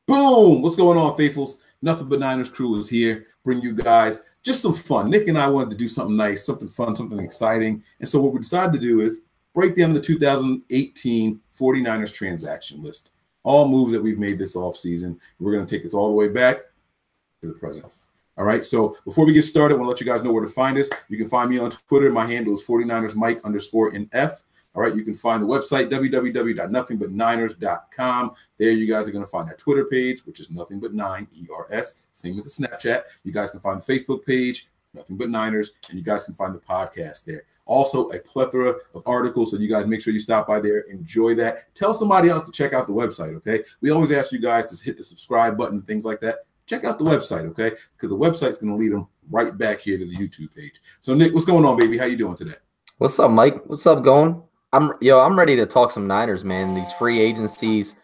Boom! What's going on, faithfuls? Nothing But Niners crew is here. Bring you guys just some fun. Nick and I wanted to do something nice, something fun, something exciting. And so what we decided to do is break down the 2018 49ers transaction list. All moves that we've made this offseason. We're going to take this all the way back to the present. All right, so before we get started, I want to let you guys know where to find us. You can find me on Twitter. My handle is 49ersMike_NF. All right, you can find the website, www.nothingbutniners.com. There you guys are going to find our Twitter page, which is Nothing But Nine, ERS. Same with the Snapchat. You guys can find the Facebook page, Nothing But Niners, and you guys can find the podcast there. Also, a plethora of articles, so you guys make sure you stop by there, enjoy that. Tell somebody else to check out the website, okay? We always ask you guys to hit the subscribe button, things like that. Check out the website, okay? Because the website's going to lead them right back here to the YouTube page. So, Nick, what's going on, baby? How you doing today? What's up, Mike? What's up, going? I'm ready to talk some Niners, man. These free agencies,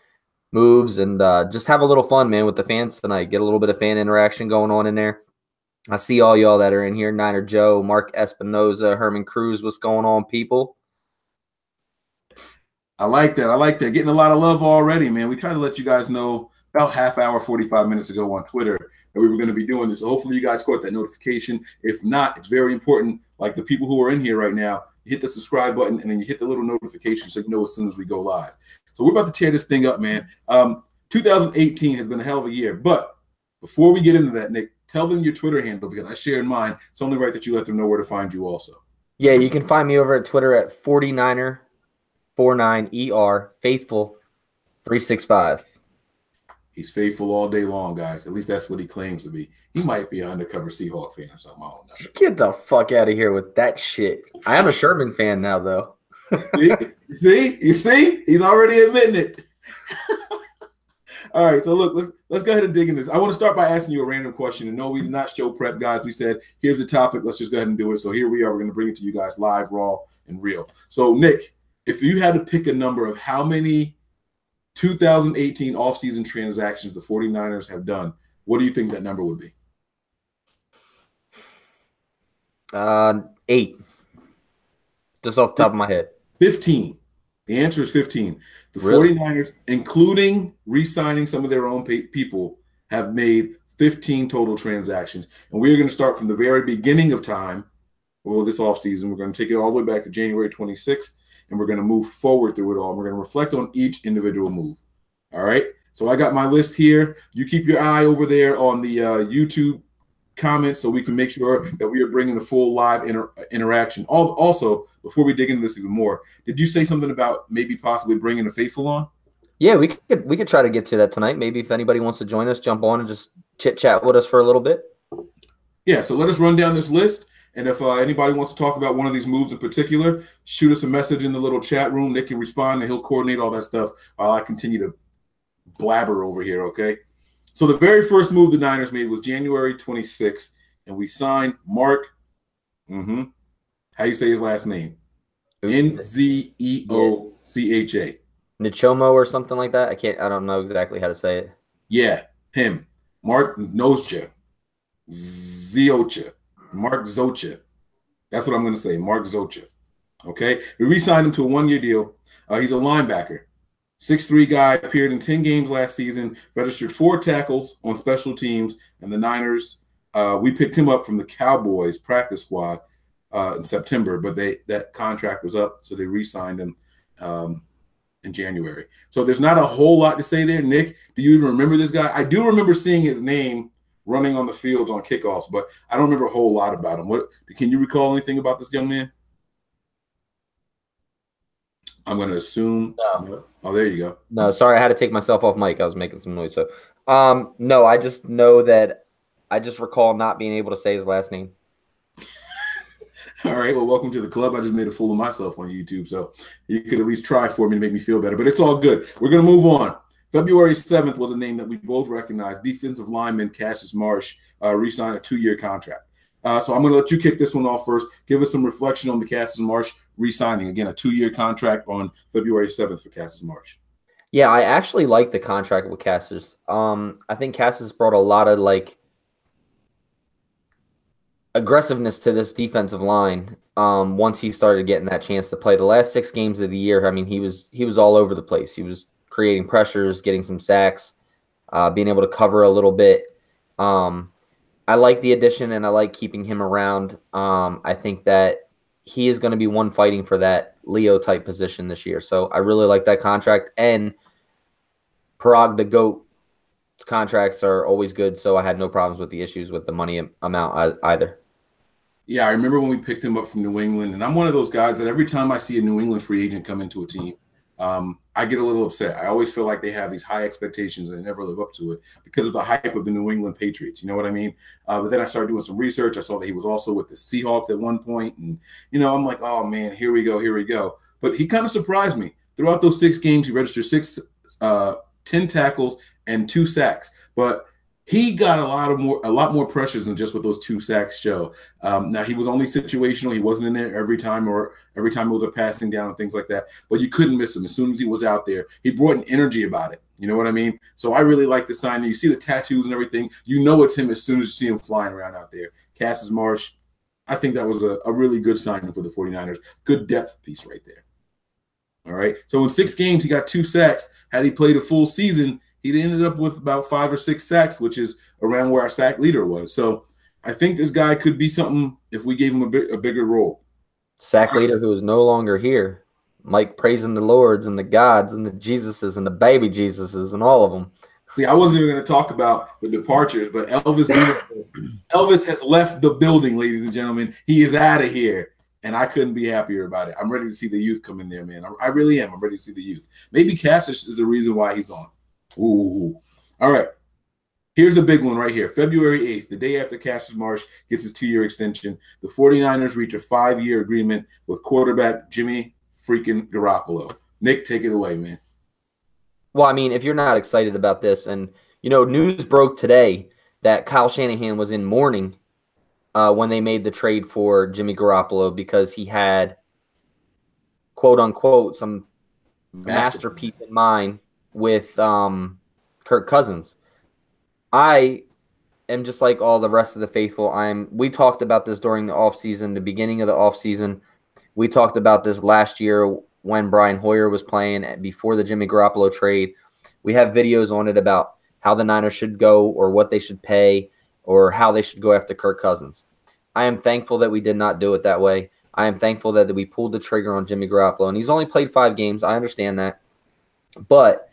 moves, and just have a little fun, man, with the fans tonight. Get a little bit of fan interaction going on in there. I see all y'all that are in here. Niner Joe, Mark Espinoza, Herman Cruz. What's going on, people? I like that. I like that. Getting a lot of love already, man. We tried to let you guys know about half hour, 45 minutes ago on Twitter that we were going to be doing this. So hopefully you guys caught that notification. If not, it's very important. Like the people who are in here right now, you hit the subscribe button and then you hit the little notification so you know as soon as we go live. So we're about to tear this thing up, man. 2018 has been a hell of a year. But before we get into that, Nick, tell them your Twitter handle because I shared mine. It's only right that you let them know where to find you also. Yeah, you can find me over at Twitter at 49er49ER, faithful365. He's faithful all day long, guys. At least that's what he claims to be. He might be an undercover Seahawk fan or something. I don't know. Get the fuck out of here with that shit. I am a Sherman fan now, though. You see? He's already admitting it. All right, so look, let's go ahead and dig in this. I want to start by asking you a random question. And no, we did not show prep, guys. We said, here's the topic. Let's just go ahead and do it. So here we are. We're going to bring it to you guys live, raw, and real. So, Nick, if you had to pick a number of how many 2018 offseason transactions the 49ers have done, what do you think that number would be? 8. Just off the top of my head. 15. The answer is 15. The Really? 49ers, including re-signing some of their own people, have made 15 total transactions. And we're going to start from the very beginning of time, well, this offseason. We're going to take it all the way back to January 26th. And we're going to move forward through it all. We're going to reflect on each individual move. All right. So I got my list here. You keep your eye over there on the YouTube comments so we can make sure that we are bringing the full live interaction. Also, before we dig into this even more, did you say something about maybe possibly bringing the faithful on? Yeah, we could try to get to that tonight. Maybe if anybody wants to join us, jump on and just chit chat with us for a little bit. Yeah. So let us run down this list. And if anybody wants to talk about one of these moves in particular, shoot us a message in the little chat room. Nick can respond, and he'll coordinate all that stuff while I continue to blabber over here, okay? So the very first move the Niners made was January 26th, and we signed Mark, how you say his last name? Nzeocha. Nichomo or something like that. I don't know exactly how to say it. Yeah, him. Mark Nozcha. Ziocha. Mark Zocha. That's what I'm going to say, Mark Zocha. Okay? We re-signed him to a one-year deal. He's a linebacker. 6'3" guy, appeared in 10 games last season, registered 4 tackles on special teams, and the Niners, we picked him up from the Cowboys practice squad in September, but that contract was up, so they re-signed him in January. So there's not a whole lot to say there. Nick, do you even remember this guy? I do remember seeing his name running on the field on kickoffs, but I don't remember a whole lot about him. Can you recall anything about this young man? I'm going to assume. No. Oh, there you go. No, sorry, I had to take myself off mic. I was making some noise. So, no, I just know that I just recall not being able to say his last name. All right, well, welcome to the club. I just made a fool of myself on YouTube, so you could at least try for me to make me feel better, but it's all good. We're going to move on. February 7th was a name that we both recognized. Defensive lineman Cassius Marsh re-signed a 2-year contract. So I'm going to let you kick this one off first. Give us some reflection on the Cassius Marsh re-signing. Again, a 2-year contract on February 7th for Cassius Marsh. Yeah, I actually like the contract with Cassius. I think Cassius brought a lot of aggressiveness to this defensive line once he started getting that chance to play. The last 6 games of the year, I mean, he was all over the place. He was creating pressures, getting some sacks. being able to cover a little bit. I like the addition, and I like keeping him around. I think that he is going to be one fighting for that Leo type position this year. So I really like that contract. And Parag the GOAT contracts are always good. So I had no problems with the issues with the money amount either. Yeah, I remember when we picked him up from New England, and I'm one of those guys that every time I see a New England free agent come into a team, I get a little upset. I always feel like they have these high expectations and they never live up to it because of the hype of the New England Patriots. You know what I mean? But then I started doing some research. I saw that he was also with the Seahawks at one point, and I'm like, oh man, here we go. But he kind of surprised me. Throughout those 6 games, he registered 10 tackles and 2 sacks. But he got a lot more pressures than just what those 2 sacks show. Now he was only situational; he wasn't in there every time it was a passing down and things like that. But you couldn't miss him as soon as he was out there. He brought an energy about it. You know what I mean? So I really like the signing. You see the tattoos and everything. You know it's him as soon as you see him flying around out there. Cassius Marsh, I think that was a really good signing for the 49ers. Good depth piece right there. All right. So in 6 games, he got 2 sacks. Had he played a full season, he ended up with about 5 or 6 sacks, which is around where our sack leader was. So I think this guy could be something if we gave him a bigger role. Sack leader who is no longer here. Mike praising the Lords and the gods and the Jesuses and the baby Jesuses and all of them. See, I wasn't even going to talk about the departures, but Elvis has left the building, ladies and gentlemen. He is out of here. And I couldn't be happier about it. I'm ready to see the youth come in there, man. I really am. I'm ready to see the youth. Maybe Cassius is the reason why he's gone. Ooh. All right. Here's the big one right here. February 8th, the day after Cassius Marsh gets his 2-year extension, the 49ers reach a 5-year agreement with quarterback Jimmy freaking Garoppolo. Nick, take it away, man. Well, I mean, if you're not excited about this, and, news broke today that Kyle Shanahan was in mourning when they made the trade for Jimmy Garoppolo because he had, quote unquote, some masterpiece in mind with Kirk Cousins. I am just like all the rest of the faithful. We talked about this during the offseason, the beginning of the offseason. We talked about this last year when Brian Hoyer was playing before the Jimmy Garoppolo trade. We have videos on it about how the Niners should go or what they should pay or how they should go after Kirk Cousins. I am thankful that we did not do it that way. I am thankful that we pulled the trigger on Jimmy Garoppolo, and he's only played 5 games. I understand that. But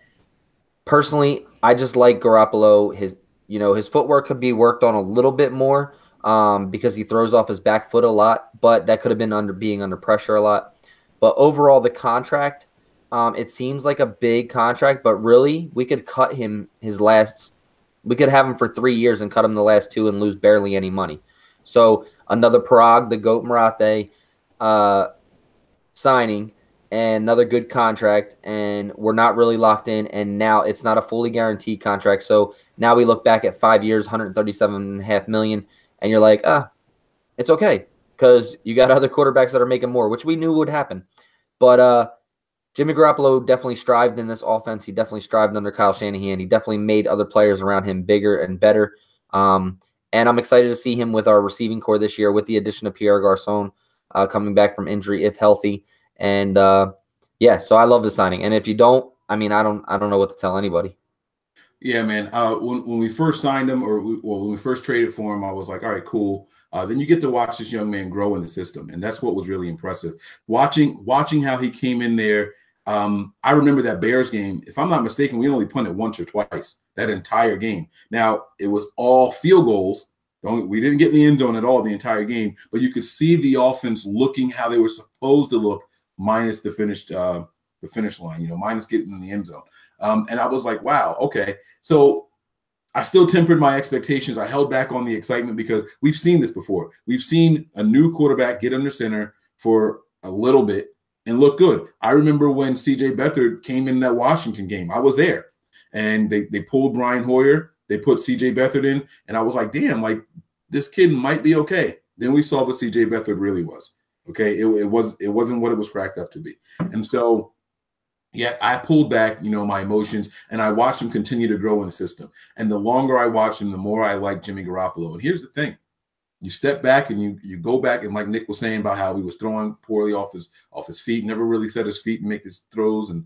personally, I just like Garoppolo. His footwork could be worked on a little bit more because he throws off his back foot a lot, but that could have been being under pressure a lot. But overall, the contract, it seems like a big contract, but really we could cut him we could have him for 3 years and cut him the last 2 and lose barely any money. So another Parag, the GOAT Marate signing, and another good contract, and we're not really locked in, and now it's not a fully guaranteed contract. So now we look back at 5 years, $137.5 million, and you're like, it's okay because you got other quarterbacks that are making more, which we knew would happen. But Jimmy Garoppolo definitely strived in this offense. He definitely strived under Kyle Shanahan. He definitely made other players around him bigger and better. And I'm excited to see him with our receiving core this year with the addition of Pierre Garçon coming back from injury if healthy. And so I love the signing. And if you don't, I don't know what to tell anybody. Yeah, man. When we first signed him, when we first traded for him, I was like, all right, cool. Then you get to watch this young man grow in the system, and that's what was really impressive. Watching how he came in there. I remember that Bears game. If I'm not mistaken, we only punted once or twice that entire game. Now it was all field goals. We didn't get in the end zone at all the entire game, but you could see the offense looking how they were supposed to look, minus the finish line, minus getting in the end zone. And I was like, wow, okay. So I still tempered my expectations. I held back on the excitement because we've seen this before. We've seen a new quarterback get under center for a little bit and look good. I remember when C.J. Beathard came in that Washington game. I was there. And they pulled Brian Hoyer. They put C.J. Beathard in. And I was like, damn, like this kid might be okay. Then we saw what C.J. Beathard really was. Okay, it wasn't what it was cracked up to be. And so, yeah, I pulled back, my emotions, and I watched him continue to grow in the system. And the longer I watched him, the more I like Jimmy Garoppolo. And here's the thing. You step back and you go back, and like Nick was saying about how he was throwing poorly off his feet, never really set his feet and make his throws, and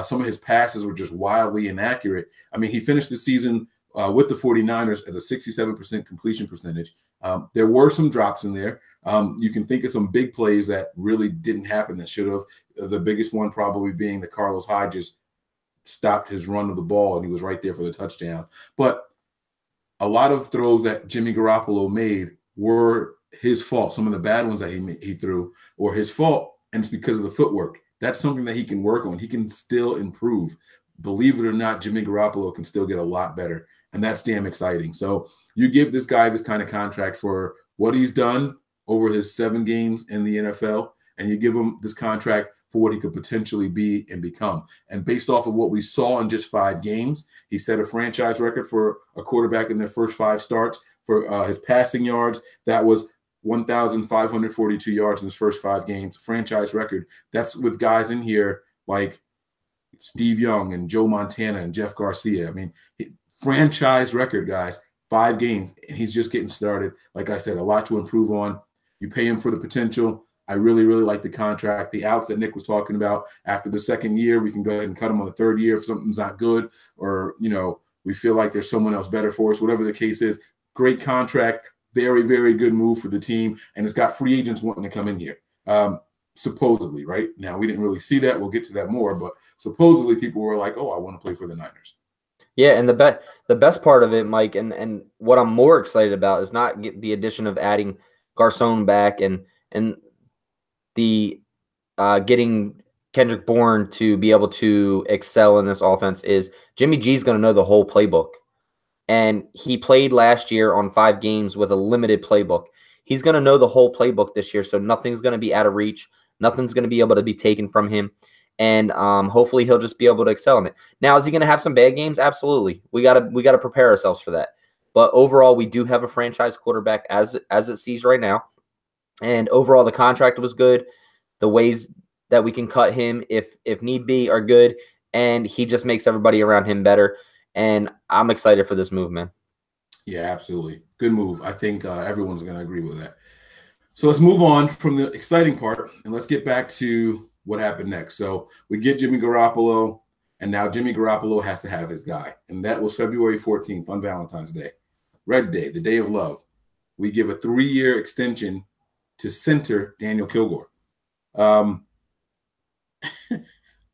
some of his passes were just wildly inaccurate. I mean, he finished the season with the 49ers at a 67% completion percentage. There were some drops in there. You can think of some big plays that really didn't happen that should have. The biggest one probably being that Carlos Hyde just stopped his run of the ball, and he was right there for the touchdown. But a lot of throws that Jimmy Garoppolo made were his fault. Some of the bad ones that he threw were his fault, and it's because of the footwork. That's something that he can work on. He can still improve. Believe it or not, Jimmy Garoppolo can still get a lot better, and that's damn exciting. So you give this guy this kind of contract for what he's done over his 7 games in the NFL, and you give him this contract for what he could potentially be and become. And based off of what we saw in just 5 games, he set a franchise record for a quarterback in their first 5 starts for his passing yards. That was 1,542 yards in his first 5 games, franchise record. That's with guys in here like Steve Young and Joe Montana and Jeff Garcia. I mean, franchise record, guys, 5 games, and he's just getting started. Like I said, a lot to improve on. You pay him for the potential. I really, really like the contract. The outs that Nick was talking about, after the 2nd year, we can go ahead and cut him on the 3rd year if something's not good, or, you know, we feel like there's someone else better for us, whatever the case is. Great contract, very, very good move for the team, and it's got free agents wanting to come in here, supposedly, right? Now, we didn't really see that. We'll get to that more, but supposedly people were like, oh, I want to play for the Niners. Yeah, and the best part of it, Mike, and what I'm more excited about is not the addition of adding Garcon back and the getting Kendrick Bourne to be able to excel in this offense. Is Jimmy G's going to know the whole playbook. And he played last year on 5 games with a limited playbook. He's going to know the whole playbook this year, so nothing's going to be out of reach. Nothing's going to be able to be taken from him. And hopefully he'll just be able to excel in it. Now, is he going to have some bad games? Absolutely. We gotta prepare ourselves for that. But overall, we do have a franchise quarterback as it sees right now. And overall, the contract was good. The ways that we can cut him if need be are good. And he just makes everybody around him better. And I'm excited for this move, man. Yeah, absolutely. Good move. I think everyone's going to agree with that. So let's move on from the exciting part, and let's get back to what happened next. So we get Jimmy Garoppolo, and now Jimmy Garoppolo has to have his guy. And that was February 14th on Valentine's Day. Red Day, the day of love. We give a 3-year extension to center Daniel Kilgore.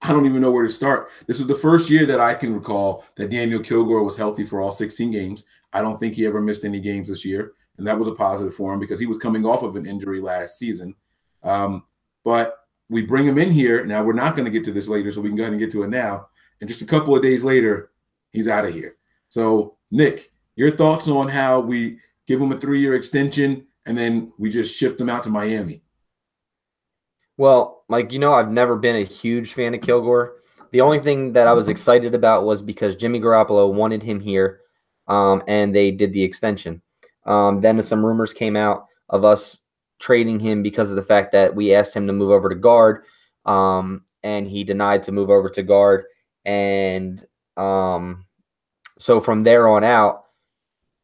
I don't even know where to start. This was the first year that I can recall that Daniel Kilgore was healthy for all 16 games. I don't think he ever missed any games this year, and that was a positive for him because he was coming off of an injury last season. But we bring him in here. Now, we're not going to get to this later, so we can go ahead and get to it now. And just a couple of days later, he's out of here. So, Nick, your thoughts on how we give him a 3-year extension and then we just shipped him out to Miami? Well, Mike, I've never been a huge fan of Kilgore. The only thing that I was excited about was because Jimmy Garoppolo wanted him here, and they did the extension. Then some rumors came out of us trading him because of the fact that we asked him to move over to guard, and he denied to move over to guard. And so from there on out,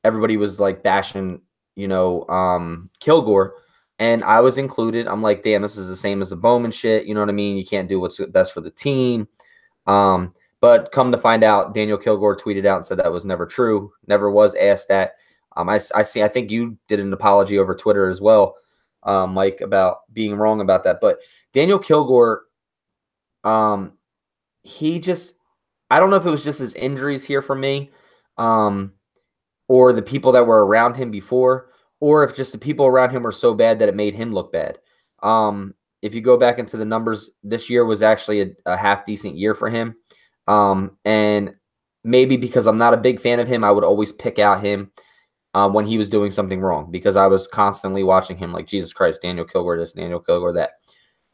everybody was like bashing, Kilgore. And I was included. I'm like, damn, this is the same as the Bowman shit. You know what I mean? You can't do what's best for the team. But come to find out, Daniel Kilgore tweeted out and said that was never true. Never was asked that. I think you did an apology over Twitter as well, Mike, about being wrong about that. But Daniel Kilgore, I don't know if it was just his injuries here for me, or the people that were around him before, or if just the people around him were so bad that it made him look bad. If you go back into the numbers, this year was actually a half-decent year for him. And maybe because I'm not a big fan of him, I would always pick out him when he was doing something wrong because I was constantly watching him like, Jesus Christ, Daniel Kilgore this, Daniel Kilgore that.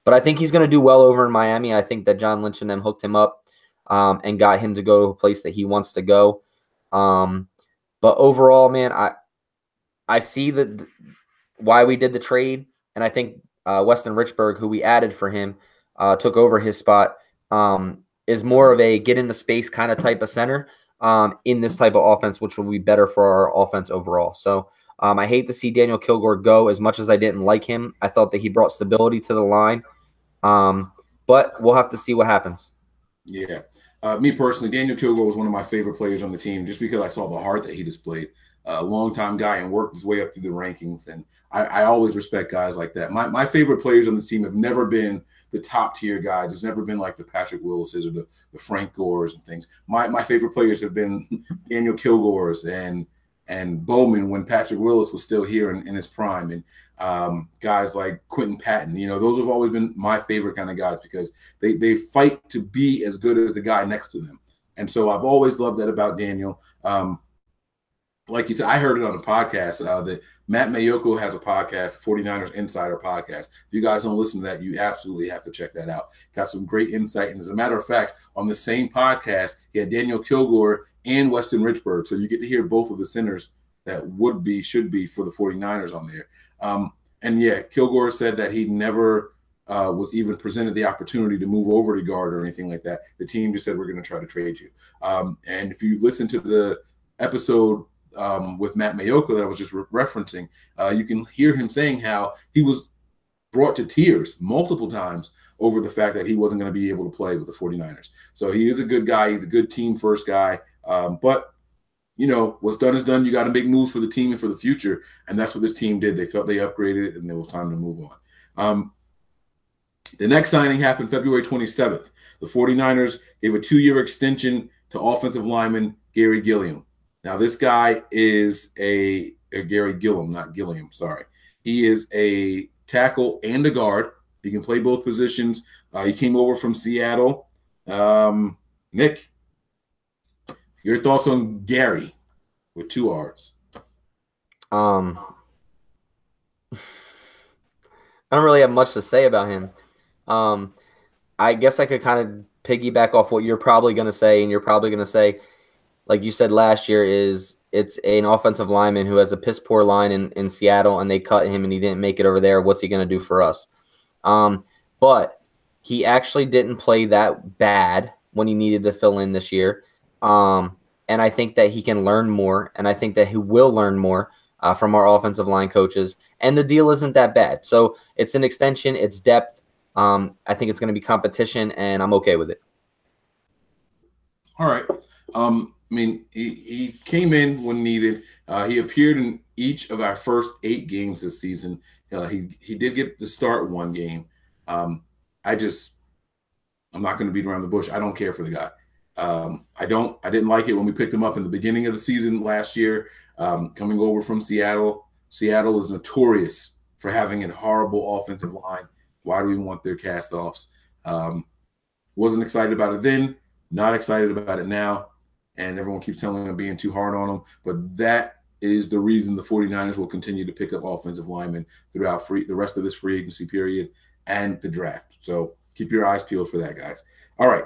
But I think he's going to do well over in Miami. I think that John Lynch and them hooked him up and got him to go a place that he wants to go. But overall, man, I see why we did the trade, and I think Weston Richburg, who we added for him, took over his spot, is more of a get into space kind of type of center in this type of offense, which will be better for our offense overall. So I hate to see Daniel Kilgore go as much as I didn't like him. I thought that he brought stability to the line. But we'll have to see what happens. Yeah. Me personally, Daniel Kilgore was one of my favorite players on the team just because I saw the heart that he displayed. A longtime guy and worked his way up through the rankings. And I always respect guys like that. My favorite players on this team have never been the top tier guys. It's never been like the Patrick Willises or the Frank Gores and things. My favorite players have been Daniel Kilgore's and Bowman when Patrick Willis was still here in his prime, and guys like Quentin Patton. Those have always been my favorite kind of guys because they fight to be as good as the guy next to them. And so I've always loved that about Daniel. Like you said, I heard it on a podcast that Matt Mayoko has a podcast, 49ers Insider Podcast. If you guys don't listen to that, you absolutely have to check that out. Got some great insight. And as a matter of fact, on the same podcast, he had Daniel Kilgore and Weston Richburg. So you get to hear both of the centers that should be for the 49ers on there. And yeah, Kilgore said that he never was even presented the opportunity to move over to guard or anything like that. The team just said, we're going to try to trade you. And if you listen to the episode with Matt Mayoko that I was just referencing, you can hear him saying how he was brought to tears multiple times over the fact that he wasn't going to be able to play with the 49ers. So he is a good guy. He's a good team first guy. But what's done is done. You got to make moves for the team and for the future. And that's what this team did. They felt they upgraded it and it was time to move on. The next signing happened February 27th. The 49ers gave a 2-year extension to offensive lineman Garry Gilliam. Now, this guy is a Garry Gilliam, not Gilliam, sorry. He is a tackle and a guard. He can play both positions. He came over from Seattle. Nick, your thoughts on Garry with 2 R's? I don't really have much to say about him. I guess I could kind of piggyback off what you're probably going to say, and you're probably going to say, like you said last year, it's an offensive lineman who has a piss poor line in Seattle, and they cut him and he didn't make it over there. What's he going to do for us? But he actually didn't play that bad when he needed to fill in this year. And I think that he can learn more, and I think that he will learn more from our offensive line coaches. And the deal isn't that bad. So it's an extension. It's depth. I think it's going to be competition, and I'm okay with it. All right. He came in when needed. He appeared in each of our first 8 games this season. He did get to start one game. I'm not going to beat around the bush. I don't care for the guy. I didn't like it when we picked him up in the beginning of the season last year, coming over from Seattle. Seattle is notorious for having a horrible offensive line. Why do we want their cast-offs? Wasn't excited about it then, not excited about it now. And everyone keeps telling me I'm being too hard on them. But that is the reason the 49ers will continue to pick up offensive linemen throughout the rest of this free agency period and the draft. So keep your eyes peeled for that, guys. All right.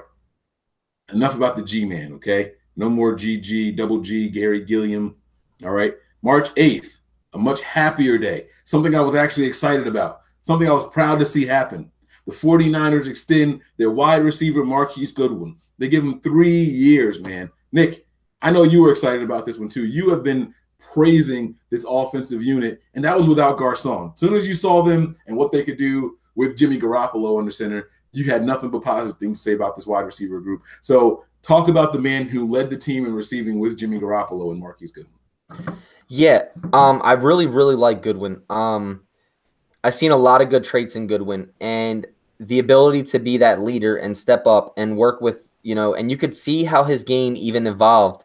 Enough about the G-Man, okay? No more GG, double G, Garry Gilliam. All right. March 8th, a much happier day. Something I was actually excited about. Something I was proud to see happen. The 49ers extend their wide receiver, Marquise Goodwin. They give him 3 years, man. Nick, I know you were excited about this one too. You have been praising this offensive unit, and that was without Garcon. As soon as you saw them and what they could do with Jimmy Garoppolo under center, you had nothing but positive things to say about this wide receiver group. So talk about the man who led the team in receiving with Jimmy Garoppolo and Marquise Goodwin. Yeah, I really, really like Goodwin. I've seen a lot of good traits in Goodwin, and the ability to be that leader and step up and work with, and you could see how his game even evolved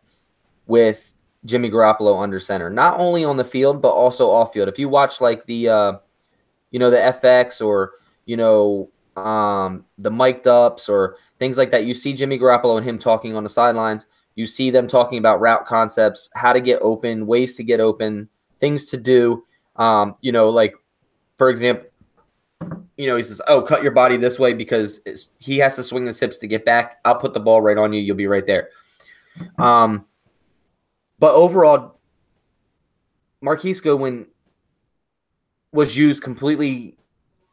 with Jimmy Garoppolo under center, not only on the field, but also off field. If you watch like the FX or, the mic'd ups or things like that, you see Jimmy Garoppolo and him talking on the sidelines. You see them talking about route concepts, how to get open, ways to get open, things to do. Like, for example, he says, oh, cut your body this way because he has to swing his hips to get back. I'll put the ball right on you. You'll be right there. But overall, Marquise Goodwin was used completely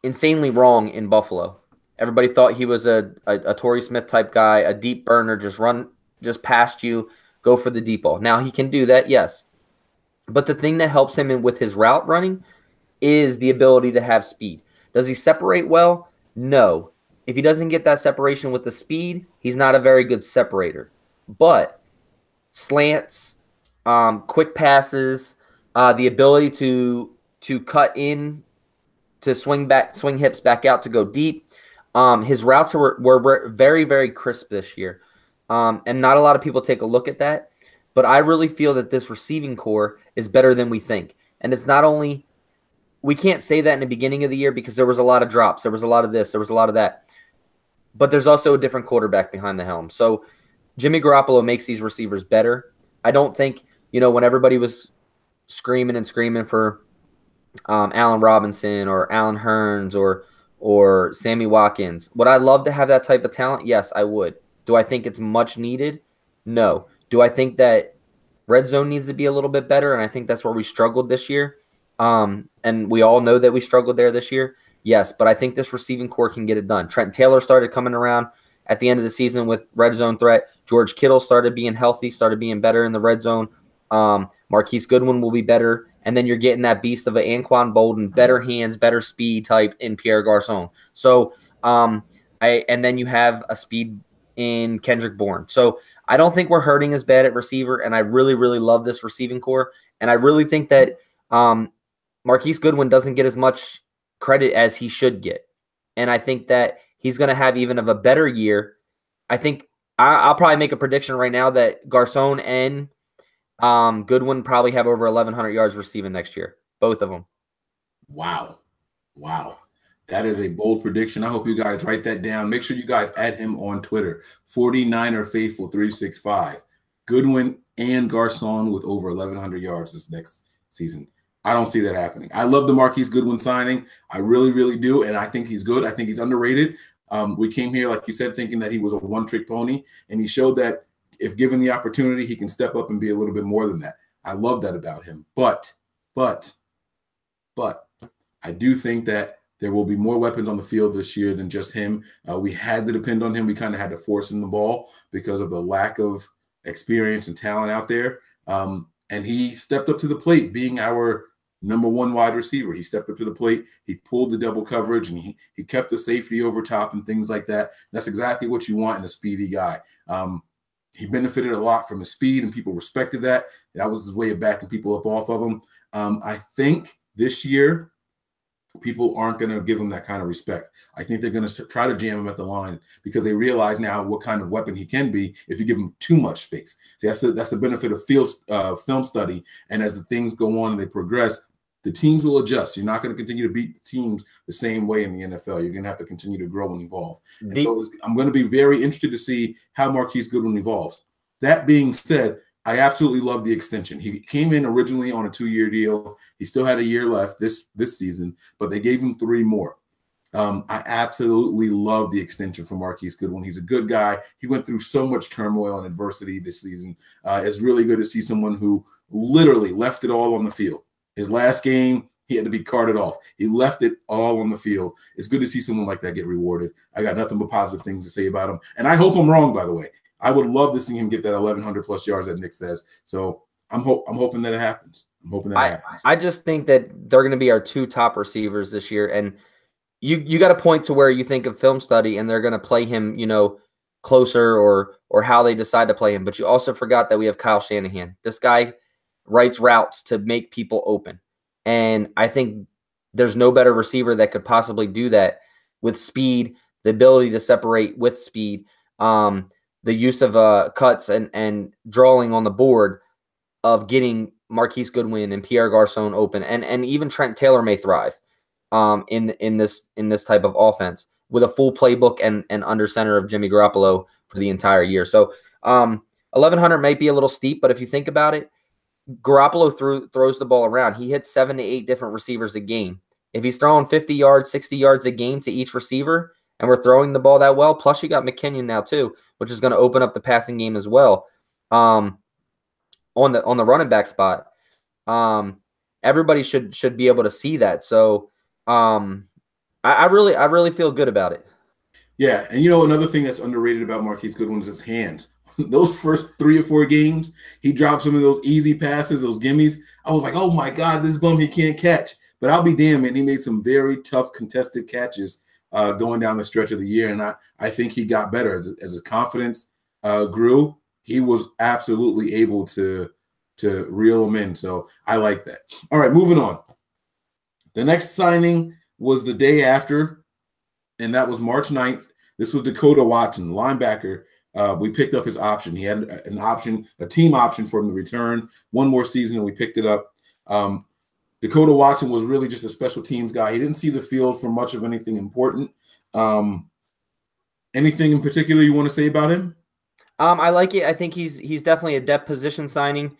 insanely wrong in Buffalo. Everybody thought he was a Torrey Smith type guy, a deep burner, just past you, go for the deep ball. Now he can do that, yes. But the thing that helps him with his route running is the ability to have speed. Does he separate well? No. If he doesn't get that separation with the speed, he's not a very good separator. But slants, quick passes, the ability to cut in, to swing hips back out to go deep. His routes were very, very crisp this year. And not a lot of people take a look at that. But I really feel that this receiving core is better than we think. And it's not only – we can't say that in the beginning of the year because there was a lot of drops. There was a lot of this. There was a lot of that. But there's also a different quarterback behind the helm. So Jimmy Garoppolo makes these receivers better. I don't think, when everybody was screaming for Allen Robinson or Allen Hearns or Sammy Watkins, would I love to have that type of talent? Yes, I would. Do I think it's much needed? No. Do I think that red zone needs to be a little bit better? And I think that's where we struggled this year. And we all know that we struggled there this year. Yes, but I think this receiving core can get it done. Trent Taylor started coming around at the end of the season with red zone threat. George Kittle started being healthy, started being better in the red zone. Marquise Goodwin will be better. And then you're getting that beast of an Anquan Bolden, better hands, better speed type in Pierre Garçon. So, and then you have a speed in Kendrick Bourne. So I don't think we're hurting as bad at receiver, and I really, really love this receiving core. And I really think that Marquise Goodwin doesn't get as much credit as he should get. And I think that he's going to have even of a better year. I think I'll probably make a prediction right now that Garçon and Goodwin probably have over 1,100 yards receiving next year, both of them. Wow. That is a bold prediction. I hope you guys write that down. Make sure you guys add him on Twitter, 49er Faithful 365. Goodwin and Garçon with over 1,100 yards this next season. I don't see that happening. I love the Marquise Goodwin signing. I really, really do, and I think he's good. I think he's underrated. We came here, like you said, thinking that he was a one-trick pony, and he showed that if given the opportunity, he can step up and be a little bit more than that. I love that about him. But I do think that there will be more weapons on the field this year than just him. We had to depend on him. We kind of had to force him the ball because of the lack of experience and talent out there. And he stepped up to the plate, being our number one wide receiver. He stepped up to the plate. He pulled the double coverage, and he kept the safety over top and things like that. That's exactly what you want in a speedy guy. He benefited a lot from his speed, and people respected that. That was his way of backing people up off of him. I think this year, people aren't going to give him that kind of respect. I think they're going to try to jam him at the line because they realize now what kind of weapon he can be if you give him too much space. See, that's the benefit of film study. And as the things go on and they progress, the teams will adjust. You're not going to continue to beat the teams the same way in the NFL. You're going to have to continue to grow and evolve. And so I'm going to be very interested to see how Marquise Goodwin evolves. That being said, I absolutely love the extension. He came in originally on a 2-year deal. He still had a year left this season, but they gave him 3 more. I absolutely love the extension for Marquise Goodwin. He's a good guy. He went through so much turmoil and adversity this season. It's really good to see someone who literally left it all on the field. His last game, he had to be carted off. He left it all on the field. It's good to see someone like that get rewarded. I got nothing but positive things to say about him. And I hope I'm wrong, by the way. I would love to see him get that 1,100-plus yards that Nick says. So I'm hoping that it happens. I just think that they're going to be our 2 top receivers this year. And you got to point to where you think of film study, and they're going to play him, closer or how they decide to play him. But you also forgot that we have Kyle Shanahan. This guy writes routes to make people open. And I think there's no better receiver that could possibly do that with speed, the ability to separate with speed, the use of cuts and drawing on the board of getting Marquise Goodwin and Pierre Garçon open, and even Trent Taylor may thrive in this type of offense with a full playbook and under center of Jimmy Garoppolo for the entire year. So 1,100 might be a little steep, but if you think about it, Garoppolo throws the ball around. He hits 7 to 8 different receivers a game. If he's throwing 50 yards, 60 yards a game to each receiver, and we're throwing the ball that well, plus you got McKinnon now too, which is going to open up the passing game as well. On the running back spot, everybody should be able to see that. So I really feel good about it. Yeah, and another thing that's underrated about Marquise Goodwin is his hands. those first 3 or 4 games, he dropped some of those easy passes, those gimmies. I was like, oh my God, this bum he can't catch. But I'll be damned, man. He made some very tough contested catches going down the stretch of the year. And I think he got better as his confidence grew. He was absolutely able to reel him in. So I like that. All right, moving on. The next signing was the day after, and that was March 9th. This was Dakota Watson, linebacker. We picked up his option. He had an option, a team option for him to return one more season, and we picked it up. Dakota Watson was really just a special teams guy. He didn't see the field for much of anything important. Anything in particular you want to say about him? I like it. I think he's definitely a depth position signing.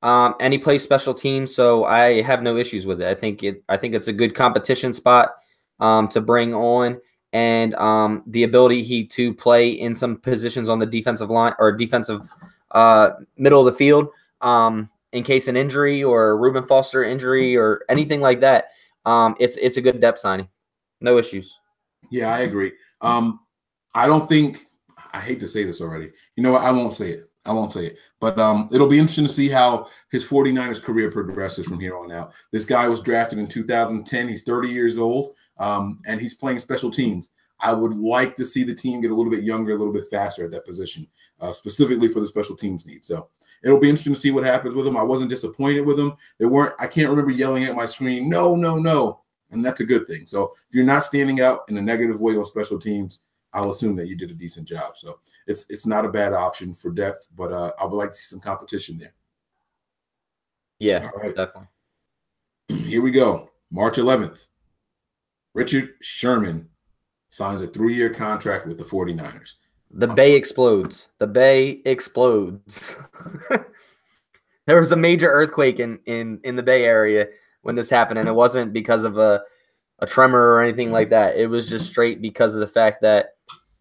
And he plays special teams, so I have no issues with it. I think it's a good competition spot to bring on, and the ability to play in some positions on the defensive line or defensive middle of the field in case an injury or a Reuben Foster injury or anything like that. It's a good depth signing. No issues. Yeah, I agree. I don't think – I hate to say this already. You know what? I won't say it. But it'll be interesting to see how his 49ers career progresses from here on out. This guy was drafted in 2010. He's 30 years old, and he's playing special teams. I would like to see the team get a little bit younger, a little bit faster at that position, specifically for the special teams need. So it'll be interesting to see what happens with him. I wasn't disappointed with him. I can't remember yelling at my screen, no, no, no, and that's a good thing. So if you're not standing out in a negative way on special teams, I'll assume that you did a decent job. So it's not a bad option for depth, but I would like to see some competition there. Yeah, all right. Definitely. Here we go. March 11th. Richard Sherman signs a 3-year contract with the 49ers. The Bay explodes. The Bay explodes. There was a major earthquake in the Bay Area when this happened, and it wasn't because of a tremor or anything like that. It was just straight because of the fact that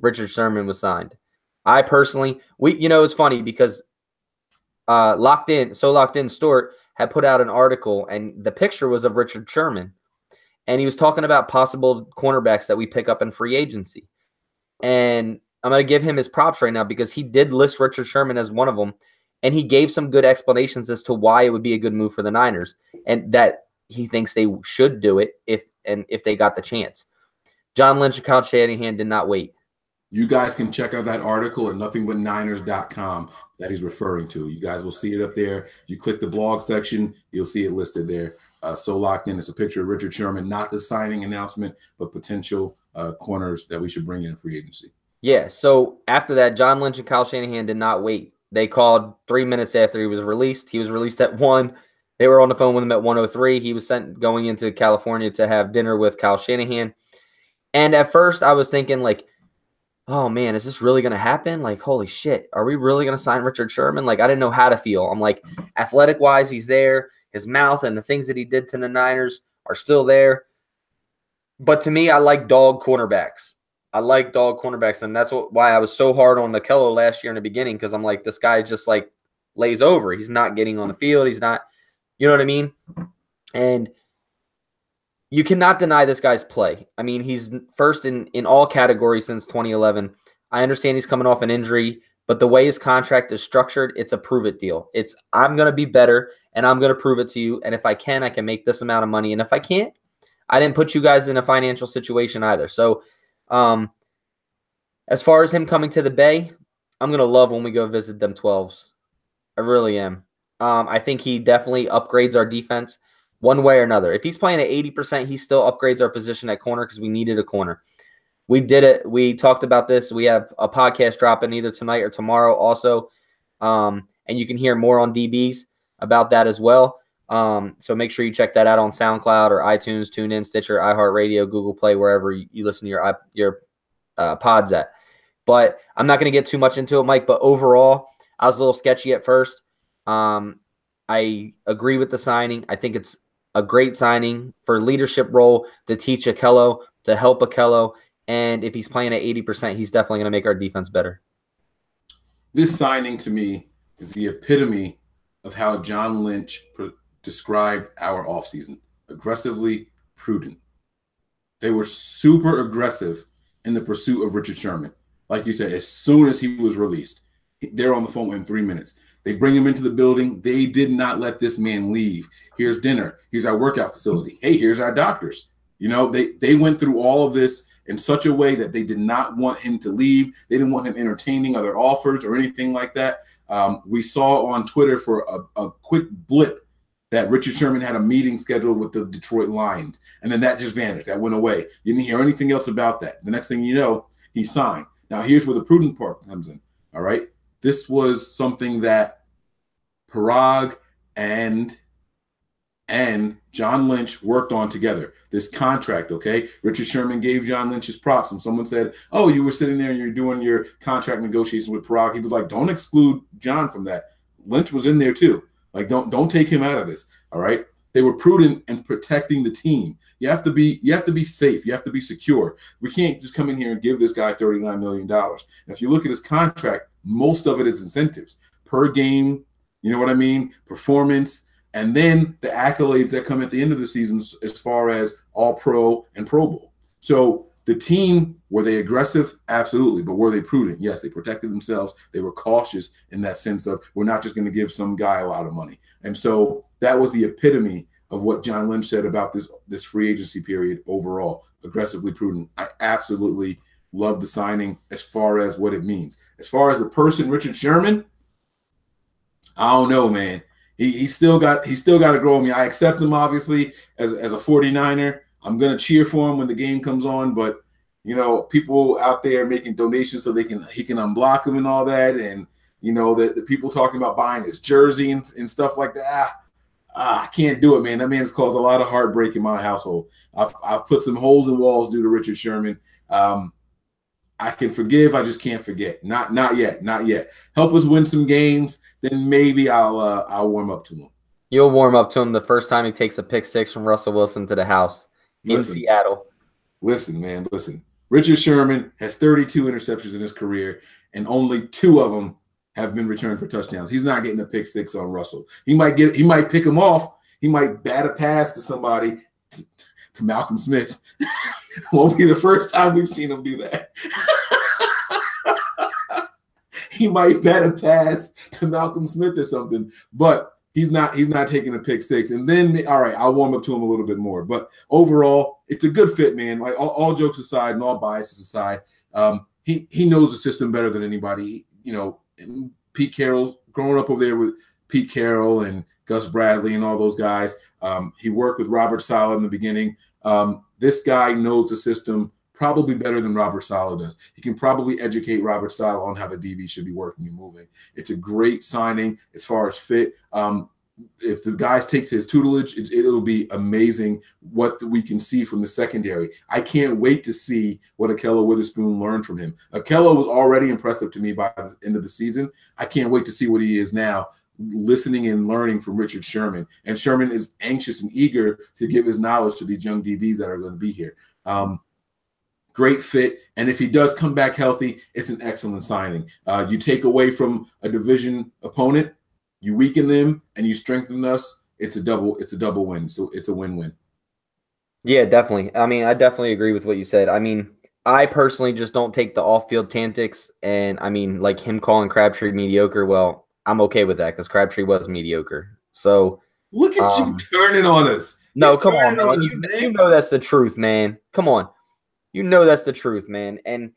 Richard Sherman was signed. I personally, it's funny because Locked In Stewart had put out an article, and the picture was of Richard Sherman, and he was talking about possible cornerbacks that we pick up in free agency. And I'm going to give him his props right now because he did list Richard Sherman as one of them, and he gave some good explanations as to why it would be a good move for the Niners, and that he thinks they should do it if they got the chance. John Lynch and Kyle Shanahan did not wait. You guys can check out that article at nothingbutniners.com that he's referring to. You guys will see it up there. If you click the blog section, you'll see it listed there. So Locked In. It's a picture of Richard Sherman, not the signing announcement, but potential corners that we should bring in free agency. Yeah, so after that, John Lynch and Kyle Shanahan did not wait. They called 3 minutes after he was released. He was released at 1. They were on the phone with him at 1:03. He was going into California to have dinner with Kyle Shanahan. And at first I was thinking, like, oh, man, is this really going to happen? Like, holy shit, are we really going to sign Richard Sherman? Like, I didn't know how to feel. I'm like, athletic-wise, he's there. His mouth and the things that he did to the Niners are still there. But to me, I like dog cornerbacks. And that's why I was so hard on Kello last year in the beginning, because I'm like, this guy just, like, lays over. He's not getting on the field. He's not, you know what I mean? And you cannot deny this guy's play. I mean, he's first in all categories since 2011. I understand he's coming off an injury, but the way his contract is structured, it's a prove-it deal. It's, I'm going to be better, and I'm going to prove it to you, and if I can make this amount of money, and if I can't, I didn't put you guys in a financial situation either. So as far as him coming to the Bay, I'm going to love when we go visit them 12s. I really am. I think he definitely upgrades our defense one way or another. If he's playing at 80%, he still upgrades our position at corner because we needed a corner. We did it. We talked about this. We have a podcast dropping either tonight or tomorrow also. And you can hear more on DBs about that as well. So make sure you check that out on SoundCloud or iTunes, TuneIn, Stitcher, iHeartRadio, Google Play, wherever you listen to your pods at. But I'm not going to get too much into it, Mike. But overall, I was a little sketchy at first. I agree with the signing. I think it's a great signing for leadership role to teach Akello, to help Akello. And if he's playing at 80%, he's definitely going to make our defense better. This signing to me is the epitome of how John Lynch described our offseason. Aggressively prudent. They were super aggressive in the pursuit of Richard Sherman. Like you said, as soon as he was released, They're on the phone in 3 minutes. They bring him into the building. They did not let this man leave. Here's dinner. Here's our workout facility. Hey, here's our doctors. You know, they went through all of this in such a way that they did not want him to leave. They didn't want him entertaining other offers or anything like that. We saw on Twitter for a quick blip that Richard Sherman had a meeting scheduled with the Detroit Lions, and then that just vanished. That went away. You didn't hear anything else about that. The next thing you know, he signed. Now, here's where the prudent part comes in, all right? This was something that Parag and John Lynch worked on together, this contract, okay? Richard Sherman gave John Lynch his props. And someone said, oh, you were sitting there and you're doing your contract negotiations with Parag. He was like, don't exclude John from that. Lynch was in there too. Like, don't take him out of this, all right? They were prudent in protecting the team. You have to be safe. You have to be secure. We can't just come in here and give this guy $39 million. And if you look at his contract, most of it is incentives per game, you know what I mean? Performance, and then the accolades that come at the end of the season as far as All-Pro and Pro Bowl. So the team, were they aggressive? Absolutely. But were they prudent? Yes, they protected themselves. They were cautious in that sense of, we're not just going to give some guy a lot of money. And so that was the epitome of what John Lynch said about this free agency period overall. Aggressively prudent. I absolutely love the signing as far as what it means. As far as the person, Richard Sherman, I don't know, man. He still got to grow on me. I accept him, obviously, as a 49er. I'm going to cheer for him when the game comes on, but, you know, people out there making donations so he can unblock him and all that, and, you know, the people talking about buying his jersey and stuff like that. I can't do it, man. That man's caused a lot of heartbreak in my household. I've put some holes in walls due to Richard Sherman. I can forgive. I just can't forget. Not yet. Help us win some games, then maybe I'll warm up to him. You'll warm up to him the first time he takes a pick six from Russell Wilson to the house in Seattle. Listen, man. Richard Sherman has 32 interceptions in his career, and only 2 of them have been returned for touchdowns. He's not getting a pick six on Russell. He might pick him off. He might bat a pass to somebody, to Malcolm Smith. Won't be the first time we've seen him do that. He might bat a pass to Malcolm Smith or something, but he's not taking a pick six. And then, all right, I'll warm up to him a little bit more. But overall, it's a good fit, man. Like, all jokes aside and all biases aside, he knows the system better than anybody. You know, and Pete Carroll's growing up over there with Pete Carroll and Gus Bradley and all those guys. He worked with Robert Saleh in the beginning. This guy knows the system probably better than Robert Saleh does. He can probably educate Robert Saleh on how the DB should be working and moving. It's a great signing as far as fit. If the guys take to his tutelage, it'll be amazing what we can see from the secondary. I can't wait to see what Ahkello Witherspoon learned from him. Ahkello was already impressive to me by the end of the season. I can't wait to see what he is now, listening and learning from Richard Sherman. And Sherman is anxious and eager to give his knowledge to these young DBs that are going to be here. Great fit. And if he does come back healthy, it's an excellent signing. You take away from a division opponent, you weaken them, and you strengthen us. It's a double win. So it's a win-win. Yeah, definitely. I mean, I definitely agree with what you said. I mean, I personally just don't take the off-field antics. And I mean, like him calling Crabtree mediocre, well, I'm okay with that because Crabtree was mediocre. So look at you turning on us. No, come on, man. You know that's the truth, man. Come on. You know that's the truth, man. And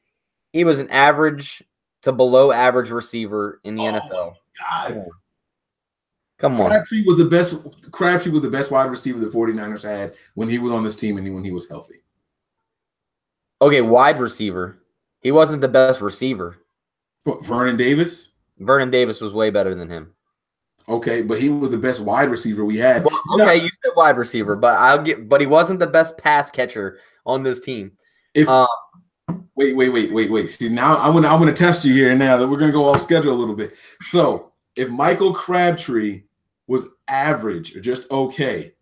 he was an average to below average receiver in the NFL. God. Come on. Crabtree was the best wide receiver the 49ers had when he was on this team and when he was healthy. Okay, wide receiver. He wasn't the best receiver. What, Vernon Davis? Vernon Davis was way better than him. Okay, but he was the best wide receiver we had. Well, okay, you said wide receiver, but he wasn't the best pass catcher on this team. Wait. See, now I'm gonna test you here now that we're gonna go off schedule a little bit. So if Michael Crabtree was average or just okay,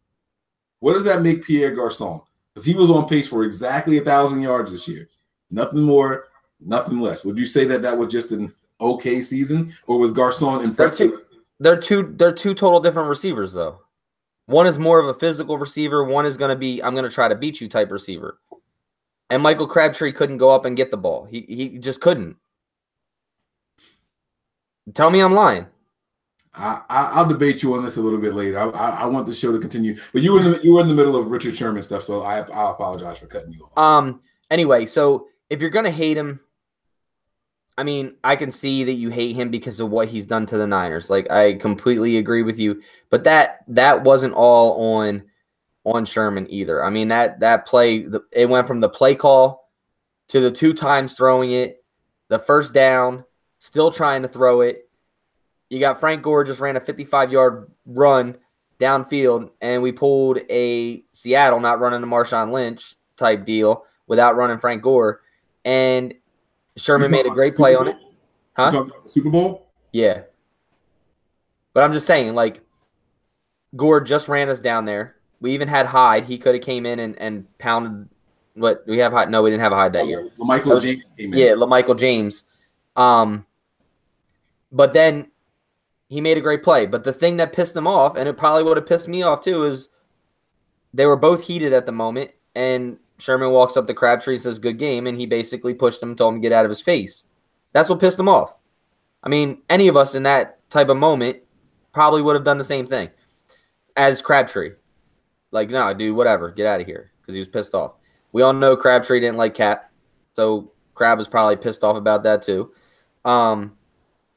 what does that make Pierre Garçon? Because he was on pace for exactly 1,000 yards this year. Nothing more, nothing less. Would you say that was just an okay season, or was Garçon impressive? They're two total different receivers, though. One is more of a physical receiver. One is going to be, I'm going to try to beat you type receiver. And Michael Crabtree couldn't go up and get the ball. He just couldn't. Tell me I'm lying. I'll debate you on this a little bit later. I want the show to continue, but you were in the middle of Richard Sherman stuff, so I'll apologize for cutting you off. Anyway, so if you're gonna hate him, I mean, I can see that you hate him because of what he's done to the Niners. Like, I completely agree with you, but that wasn't all on Sherman either. I mean, that play, it went from the play call to the 2 times throwing it, the first down, still trying to throw it. You got Frank Gore just ran a 55-yard run downfield, and we pulled a Seattle not running a Marshawn Lynch type deal without running Frank Gore. And Sherman made a great play on it. Huh? You talking about the Super Bowl? Yeah. But I'm just saying, like, Gore just ran us down there. We even had Hyde. He could have came in and pounded what we have Hyde. No, we didn't have a Hyde that year. LaMichael James came in. Yeah, LaMichael James. But then he made a great play. But the thing that pissed him off, and it probably would have pissed me off too, is they were both heated at the moment, and Sherman walks up to Crabtree and says, "Good game," and he basically pushed him and told him to get out of his face. That's what pissed him off. I mean, any of us in that type of moment probably would have done the same thing as Crabtree. Like, no, dude, whatever. Get out of here, because he was pissed off. We all know Crabtree didn't like Cap, so Crab was probably pissed off about that too.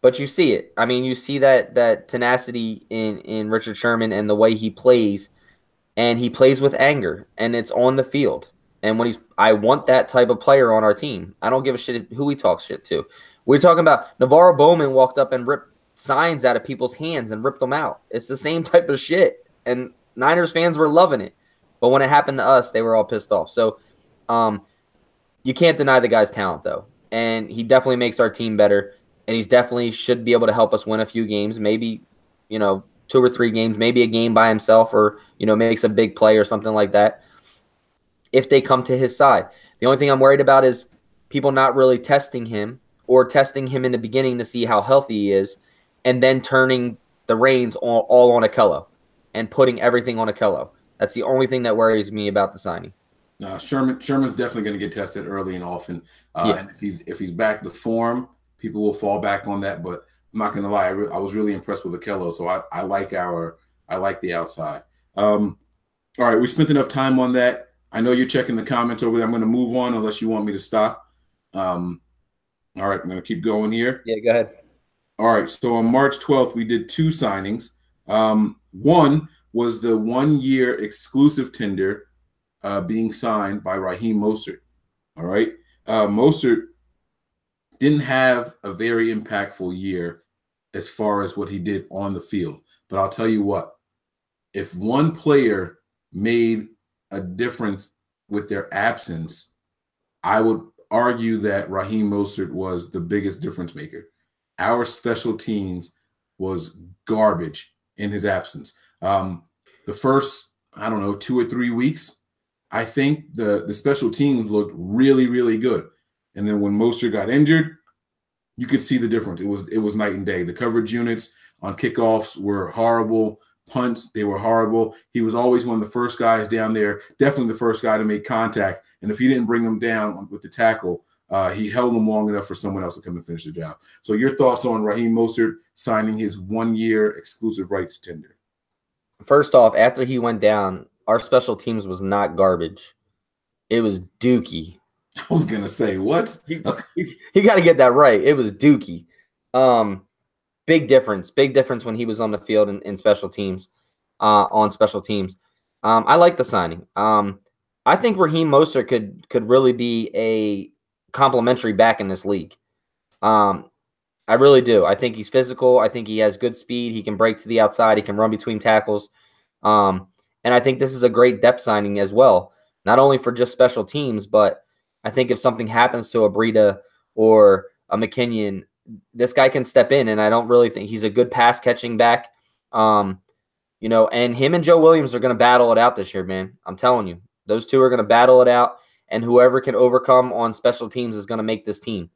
But you see it. I mean, you see that tenacity in Richard Sherman and the way he plays, and he plays with anger, and it's on the field. And when I want that type of player on our team. I don't give a shit who he talks shit to. We're talking about Navarro Bowman walked up and ripped signs out of people's hands and ripped them out. It's the same type of shit, and Niners fans were loving it. But when it happened to us, they were all pissed off. So you can't deny the guy's talent, though. And he definitely makes our team better. And he's definitely should be able to help us win a few games, maybe, 2 or 3 games, maybe a game by himself, or, makes a big play or something like that if they come to his side. The only thing I'm worried about is people not really testing him, or testing him in the beginning to see how healthy he is, and then turning the reins all on Akello and putting everything on Akello. That's the only thing that worries me about the signing. Sherman's definitely going to get tested early and often. And if he's back to form, people will fall back on that, but I'm not going to lie. I was really impressed with Akello, so I like the outside. All right, we spent enough time on that. I know you're checking the comments over there. I'm going to move on unless you want me to stop. All right, I'm going to keep going here. Yeah, go ahead. All right, so on March 12th, we did 2 signings. One was the 1-year exclusive tender being signed by Raheem Mostert. All right, Mostert didn't have a very impactful year as far as what he did on the field. But I'll tell you what, if one player made a difference with their absence, I would argue that Raheem Mostert was the biggest difference maker. Our special teams was garbage in his absence. The first, 2 or 3 weeks, I think the special teams looked really, really good. And then when Mostert got injured, you could see the difference. It was night and day. The coverage units on kickoffs were horrible. Punts, they were horrible. He was always one of the first guys down there, definitely the first guy to make contact. And if he didn't bring them down with the tackle, he held them long enough for someone else to come and finish the job. So your thoughts on Raheem Mostert signing his 1-year exclusive rights tender? First off, after he went down, our special teams was not garbage. It was dookie. I was going to say, what? You got to get that right. It was dookie. Big difference when he was on the field in special teams, on special teams. I like the signing. I think Raheem Mostert could really be a complimentary back in this league. I really do. I think he's physical. I think he has good speed. He can break to the outside. He can run between tackles. And I think this is a great depth signing as well, not only for just special teams, but I think if something happens to a Breida or a McKinnon, this guy can step in, and I don't really think he's a good pass catching back. And him and Joe Williams are going to battle it out this year, man. I'm telling you, those two are going to battle it out, and whoever can overcome on special teams is going to make this team.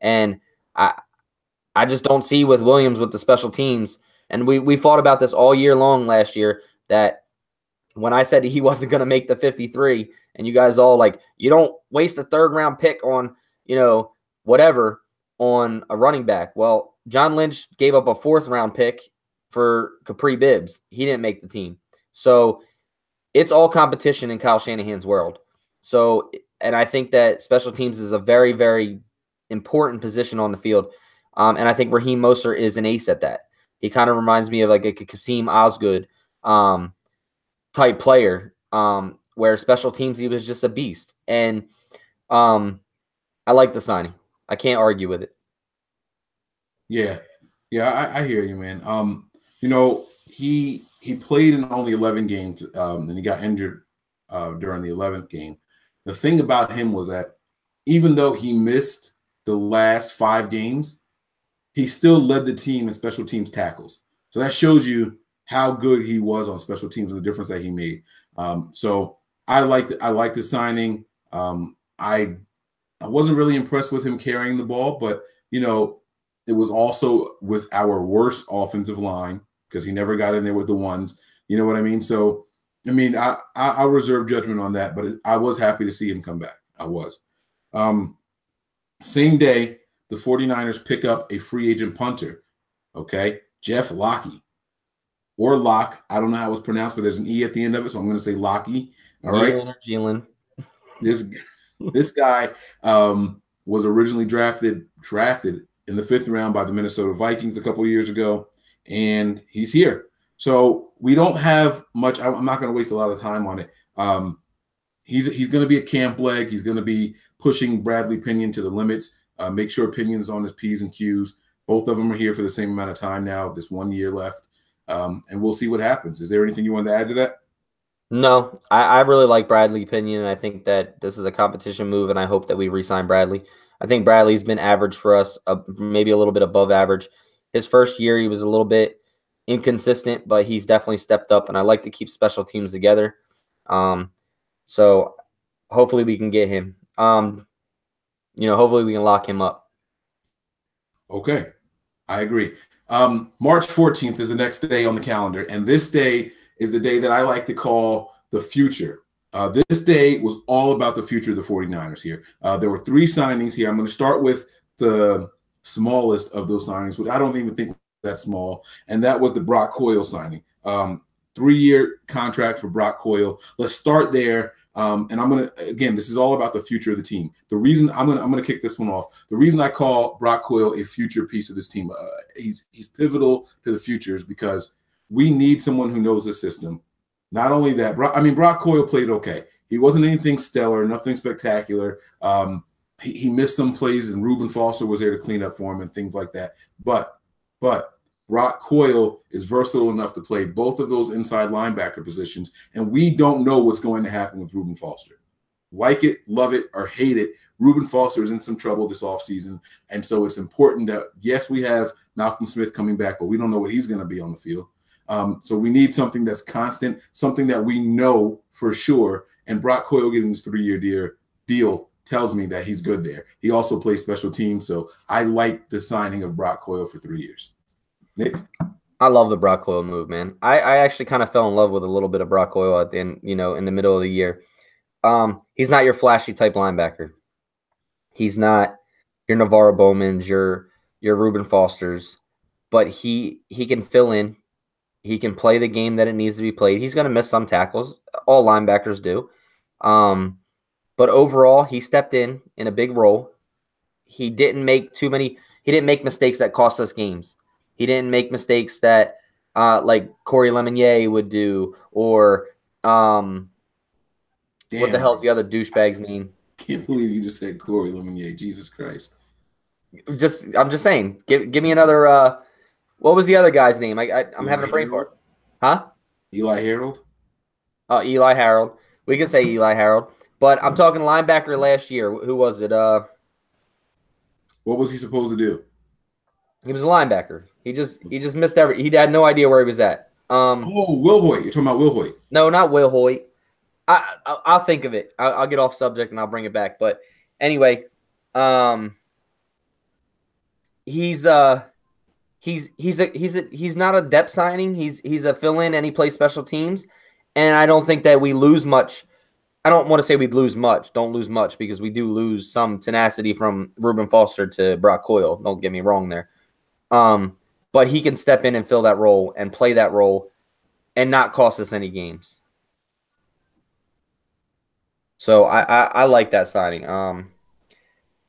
And I just don't see with Williams with the special teams. And we fought about this all year long last year, that when I said he wasn't going to make the 53, and you guys all like, you don't waste a 3rd-round pick on, whatever, on a running back. Well, John Lynch gave up a 4th-round pick for Capri Bibbs. He didn't make the team. So it's all competition in Kyle Shanahan's world. So, and I think that special teams is a very, very important position on the field. And I think Raheem Mostert is an ace at that. He kind of reminds me of like a Kasim Osgood type player, where special teams, he was just a beast. And I like the signing. I can't argue with it. Yeah. Yeah, I hear you, man. He played in only 11 games, and he got injured during the 11th game. The thing about him was that even though he missed the last 5 games, he still led the team in special teams tackles. So that shows you how good he was on special teams and the difference that he made. So I like the signing. I wasn't really impressed with him carrying the ball, but it was also with our worst offensive line because he never got in there with the ones. You know what I mean? So, I mean, I'll reserve judgment on that, but I was happy to see him come back. I was. Same day, the 49ers pick up a free agent punter, okay? Jeff Locke, or Locke. I don't know how it's pronounced, but there's an E at the end of it, so I'm going to say Locke. All right? Gilliam. This guy was originally drafted in the 5th round by the Minnesota Vikings a couple of years ago, and he's here. So we don't have much. I'm not going to waste a lot of time on it. He's going to be a camp leg. He's going to be pushing Bradley Pinion to the limits. Make sure Pinion's on his P's and Q's. Both of them are here for the same amount of time now. This 1 year left, and we'll see what happens. Is there anything you want to add to that? No, I really like Bradley Pinion. I think that this is a competition move, and I hope that we re-sign Bradley. I think Bradley's been average for us, maybe a little bit above average. His first year, he was a little bit inconsistent, but he's definitely stepped up, and I like to keep special teams together. So hopefully we can get him. Hopefully we can lock him up. Okay, I agree. March 14th is the next day on the calendar, and this day is the day that I like to call the future. This day was all about the future of the 49ers here. There were 3 signings here. I'm going to start with the smallest of those signings, which I don't even think was that small, and that was the Brock Coyle signing. 3-year contract for Brock Coyle. Let's start there. And I'm going to, again, this is all about the future of the team. The reason I'm going to kick this one off. The reason I call Brock Coyle a future piece of this team, he's pivotal to the future, is because we need someone who knows the system. Not only that, Brock Coyle played okay. He wasn't anything stellar, nothing spectacular. He missed some plays, and Reuben Foster was there to clean up for him and things like that. But Brock Coyle is versatile enough to play both of those inside linebacker positions, and we don't know what's going to happen with Reuben Foster. Like it, love it, or hate it, Reuben Foster is in some trouble this offseason, and so it's important that, yes, we have Malcolm Smith coming back, but we don't know what he's going to be on the field. So we need something that's constant, something that we know for sure, and Brock Coyle getting this 3-year deal tells me that he's good there. He also plays special teams, so I like the signing of Brock Coyle for 3 years. Nick? I love the Brock Coyle move, man. I actually kind of fell in love with a little bit of Brock Coyle at the end, in the middle of the year. He's not your flashy type linebacker. He's not your Navarro Bowman's, your Reuben Foster's, but he can fill in. He can play the game that it needs to be played. He's going to miss some tackles. All linebackers do. But overall, he stepped in a big role. He didn't make mistakes that cost us games. He didn't make mistakes that like Corey Lemonnier would do, or what the hell's the other douchebag's name? Can't believe you just said Corey Lemonnier. Jesus Christ. I'm just saying. Give me another. What was the other guy's name? I'm having a brain fart. Huh? Eli Harold? Oh, Eli Harold. We can say Eli Harold. But I'm talking linebacker last year. Who was it? What was he supposed to do? He was a linebacker. He just missed he had no idea where he was at. Will Hoyt. You're talking about Will Hoyt. No, not Will Hoyt. I'll think of it. I'll get off subject and I'll bring it back. But anyway, he's not a depth signing. He's a fill-in, and he plays special teams. And I don't think that we lose much. I don't want to say we'd lose much. Don't lose much, because we do lose some tenacity from Reuben Foster to Brock Coyle. Don't get me wrong there. But he can step in and fill that role and play that role and not cost us any games. So I like that signing.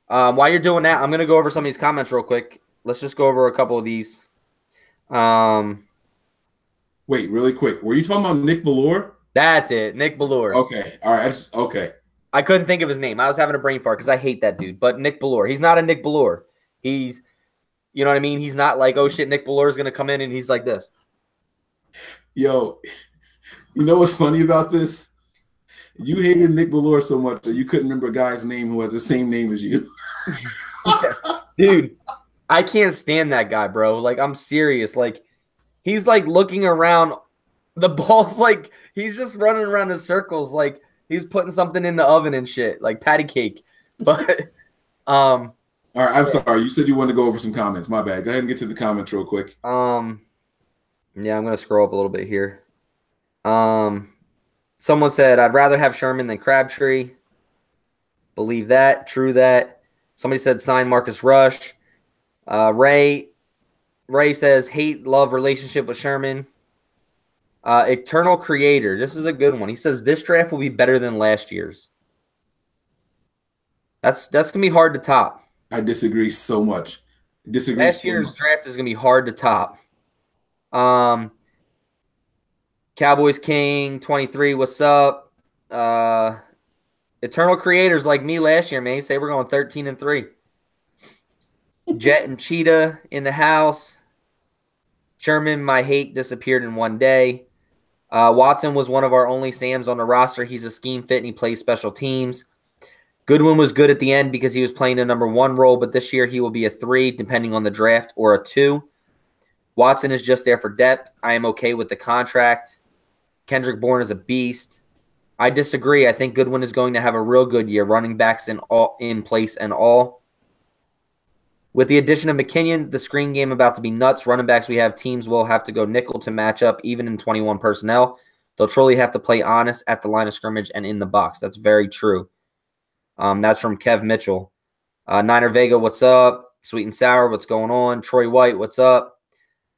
While you're doing that, I'm going to go over some of these comments real quick. Let's just go over a couple of these. Wait, really quick. Were you talking about Nick Ballore? That's it, Nick Ballore. Okay, all right. Okay. I couldn't think of his name. I was having a brain fart because I hate that dude. But Nick Ballore, he's not a Nick Ballore. He's, you know what I mean? He's not like, oh shit, Nick Ballore is going to come in and he's like this. Yo, you know what's funny about this? You hated Nick Ballore so much that you couldn't remember a guy's name who has the same name as you. Yeah. Dude, I can't stand that guy, bro. Like, I'm serious. Like, he's like looking around. The ball's like, he's just running around in circles. Like, he's putting something in the oven and shit, like patty cake. But, all right, I'm sorry. You said you wanted to go over some comments. My bad. Go ahead and get to the comments real quick. Yeah, I'm going to scroll up a little bit here. Someone said, I'd rather have Sherman than Crabtree. Believe that. True that. Somebody said, sign Marcus Rush. Ray says, hate-love relationship with Sherman. Eternal Creator. This is a good one. He says, this draft will be better than last year's. That's going to be hard to top. I disagree so much. Last year's draft is going to be hard to top. Cowboys King 23, what's up? Eternal Creators like me last year, man. You say we're going 13-3. Jet and Cheetah in the house. Sherman, my hate disappeared in one day. Watson was one of our only Sams on the roster. He's a scheme fit and he plays special teams. Goodwin was good at the end because he was playing a number 1 role, but this year he will be a 3 depending on the draft or a 2. Watson is just there for depth. I am okay with the contract. Kendrick Bourne is a beast. I disagree. I think Goodwin is going to have a real good year. Running backs in place and all. With the addition of McKinnon, the screen game about to be nuts. Running backs we have, teams will have to go nickel to match up, even in 21 personnel. They'll truly have to play honest at the line of scrimmage and in the box. That's very true. That's from Kev Mitchell. Niner Vega, what's up? Sweet and Sour, what's going on? Troy White, what's up?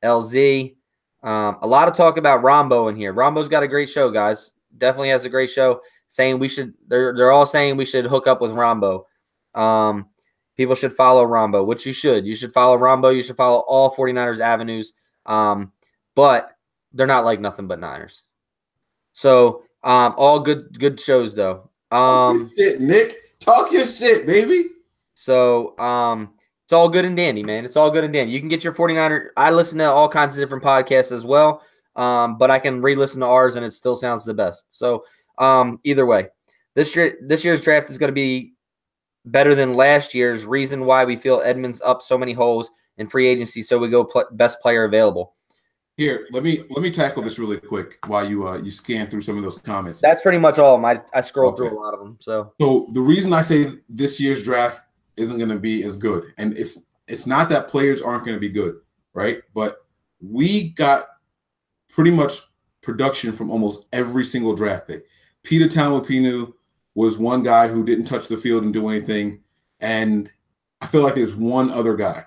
LZ. A lot of talk about Rombo in here. Rombo's got a great show, guys. Definitely has a great show. Saying we should, they're all saying we should hook up with Rombo. People should follow Rombo, which you should. You should follow Rombo. You should follow all 49ers avenues. But they're not like nothing but Niners. So all good shows though. Talk your shit, Nick. Talk your shit, baby. So it's all good and dandy, man. It's all good and dandy. You can get your 49er. I listen to all kinds of different podcasts as well, but I can re-listen to ours, and it still sounds the best. So either way, this year's draft is going to be better than last year's. Reason why we feel Edmonds up so many holes in free agency, so we go best player available. Here, let me tackle this really quick while you scan through some of those comments. That's pretty much all. I scrolled through a lot of them. So the reason I say this year's draft isn't going to be as good, and it's not that players aren't going to be good, right? But we got pretty much production from almost every single draft pick. Peter Taumapinu was one guy who didn't touch the field and do anything, and I feel like there's one other guy,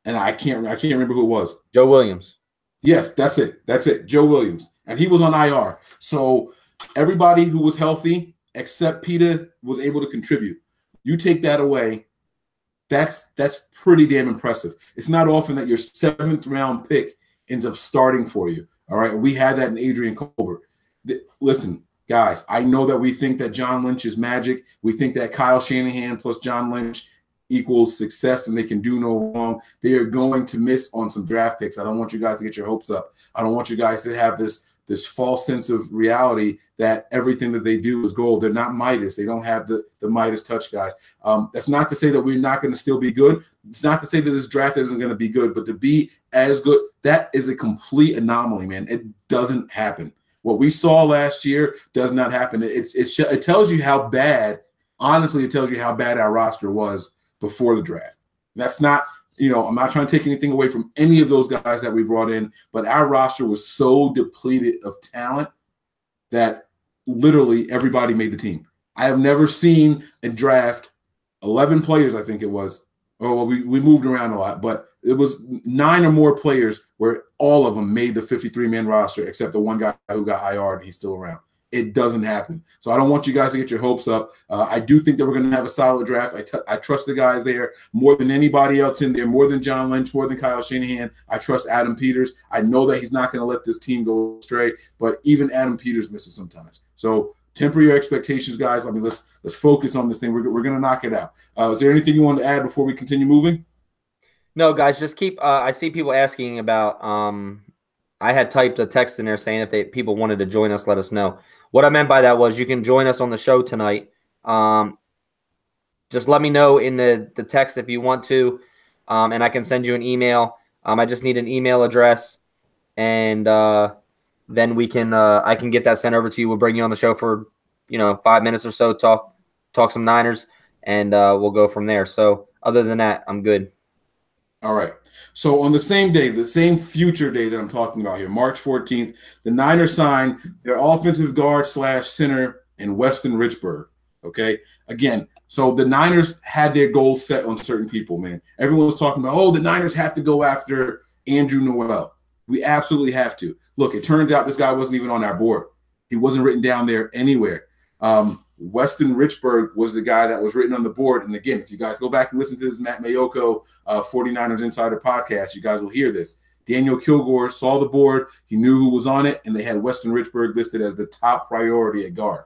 and I can't remember who it was. Joe Williams. Yes, that's it. Joe Williams. And he was on IR. So everybody who was healthy except Peter was able to contribute. You take that away, that's pretty damn impressive. It's not often that your 7th round pick ends up starting for you. All right. We had that in Adrian Colbert. Listen, guys, I know that we think that John Lynch is magic. We think that Kyle Shanahan plus John Lynch equals success and they can do no wrong. They are going to miss on some draft picks. I don't want you guys to get your hopes up. I don't want you guys to have this false sense of reality that everything that they do is gold. They're not Midas. They don't have the Midas touch, guys. That's not to say that we're not going to still be good. It's not to say that this draft isn't going to be good, but to be as good, that is a complete anomaly, man. It doesn't happen. What we saw last year does not happen. It tells you how bad, honestly, it tells you how bad our roster was before the draft. That's not, I'm not trying to take anything away from any of those guys that we brought in, but our roster was so depleted of talent that literally everybody made the team. I have never seen a draft, 11 players, I think it was, Oh, well, we moved around a lot, but it was 9 or more players where all of them made the 53-man roster except the one guy who got IR'd. He's still around. It doesn't happen. So I don't want you guys to get your hopes up. I do think that we're going to have a solid draft. I trust the guys there more than anybody else in there, more than John Lynch, more than Kyle Shanahan. I trust Adam Peters. I know that he's not going to let this team go astray, but even Adam Peters misses sometimes. So temper your expectations, guys. I mean, let's focus on this thing. We're going to knock it out. Is there anything you want to add before we continue moving? No, guys, just keep I see people asking about I had typed a text in there saying if people wanted to join us, let us know. What I meant by that was you can join us on the show tonight. Just let me know in the text if you want to, and I can send you an email. I just need an email address, and then we can I can get that sent over to you. We'll bring you on the show for 5 minutes or so, talk some Niners, and we'll go from there. So other than that, I'm good. All right. So on the same day, the same future day that I'm talking about here, March 14th, the Niners signed their offensive guard / center in Weston Richburg. Okay. Again, so the Niners had their goals set on certain people, man. Everyone was talking about, the Niners have to go after Andrew Noel. We absolutely have to. Look, it turns out this guy wasn't even on our board. He wasn't written down there anywhere. Weston Richburg was the guy that was written on the board. And again, if you guys go back and listen to this Matt Mayoko 49ers Insider podcast, you guys will hear this. Daniel Kilgore saw the board. He knew who was on it, and they had Weston Richburg listed as the top priority at guard.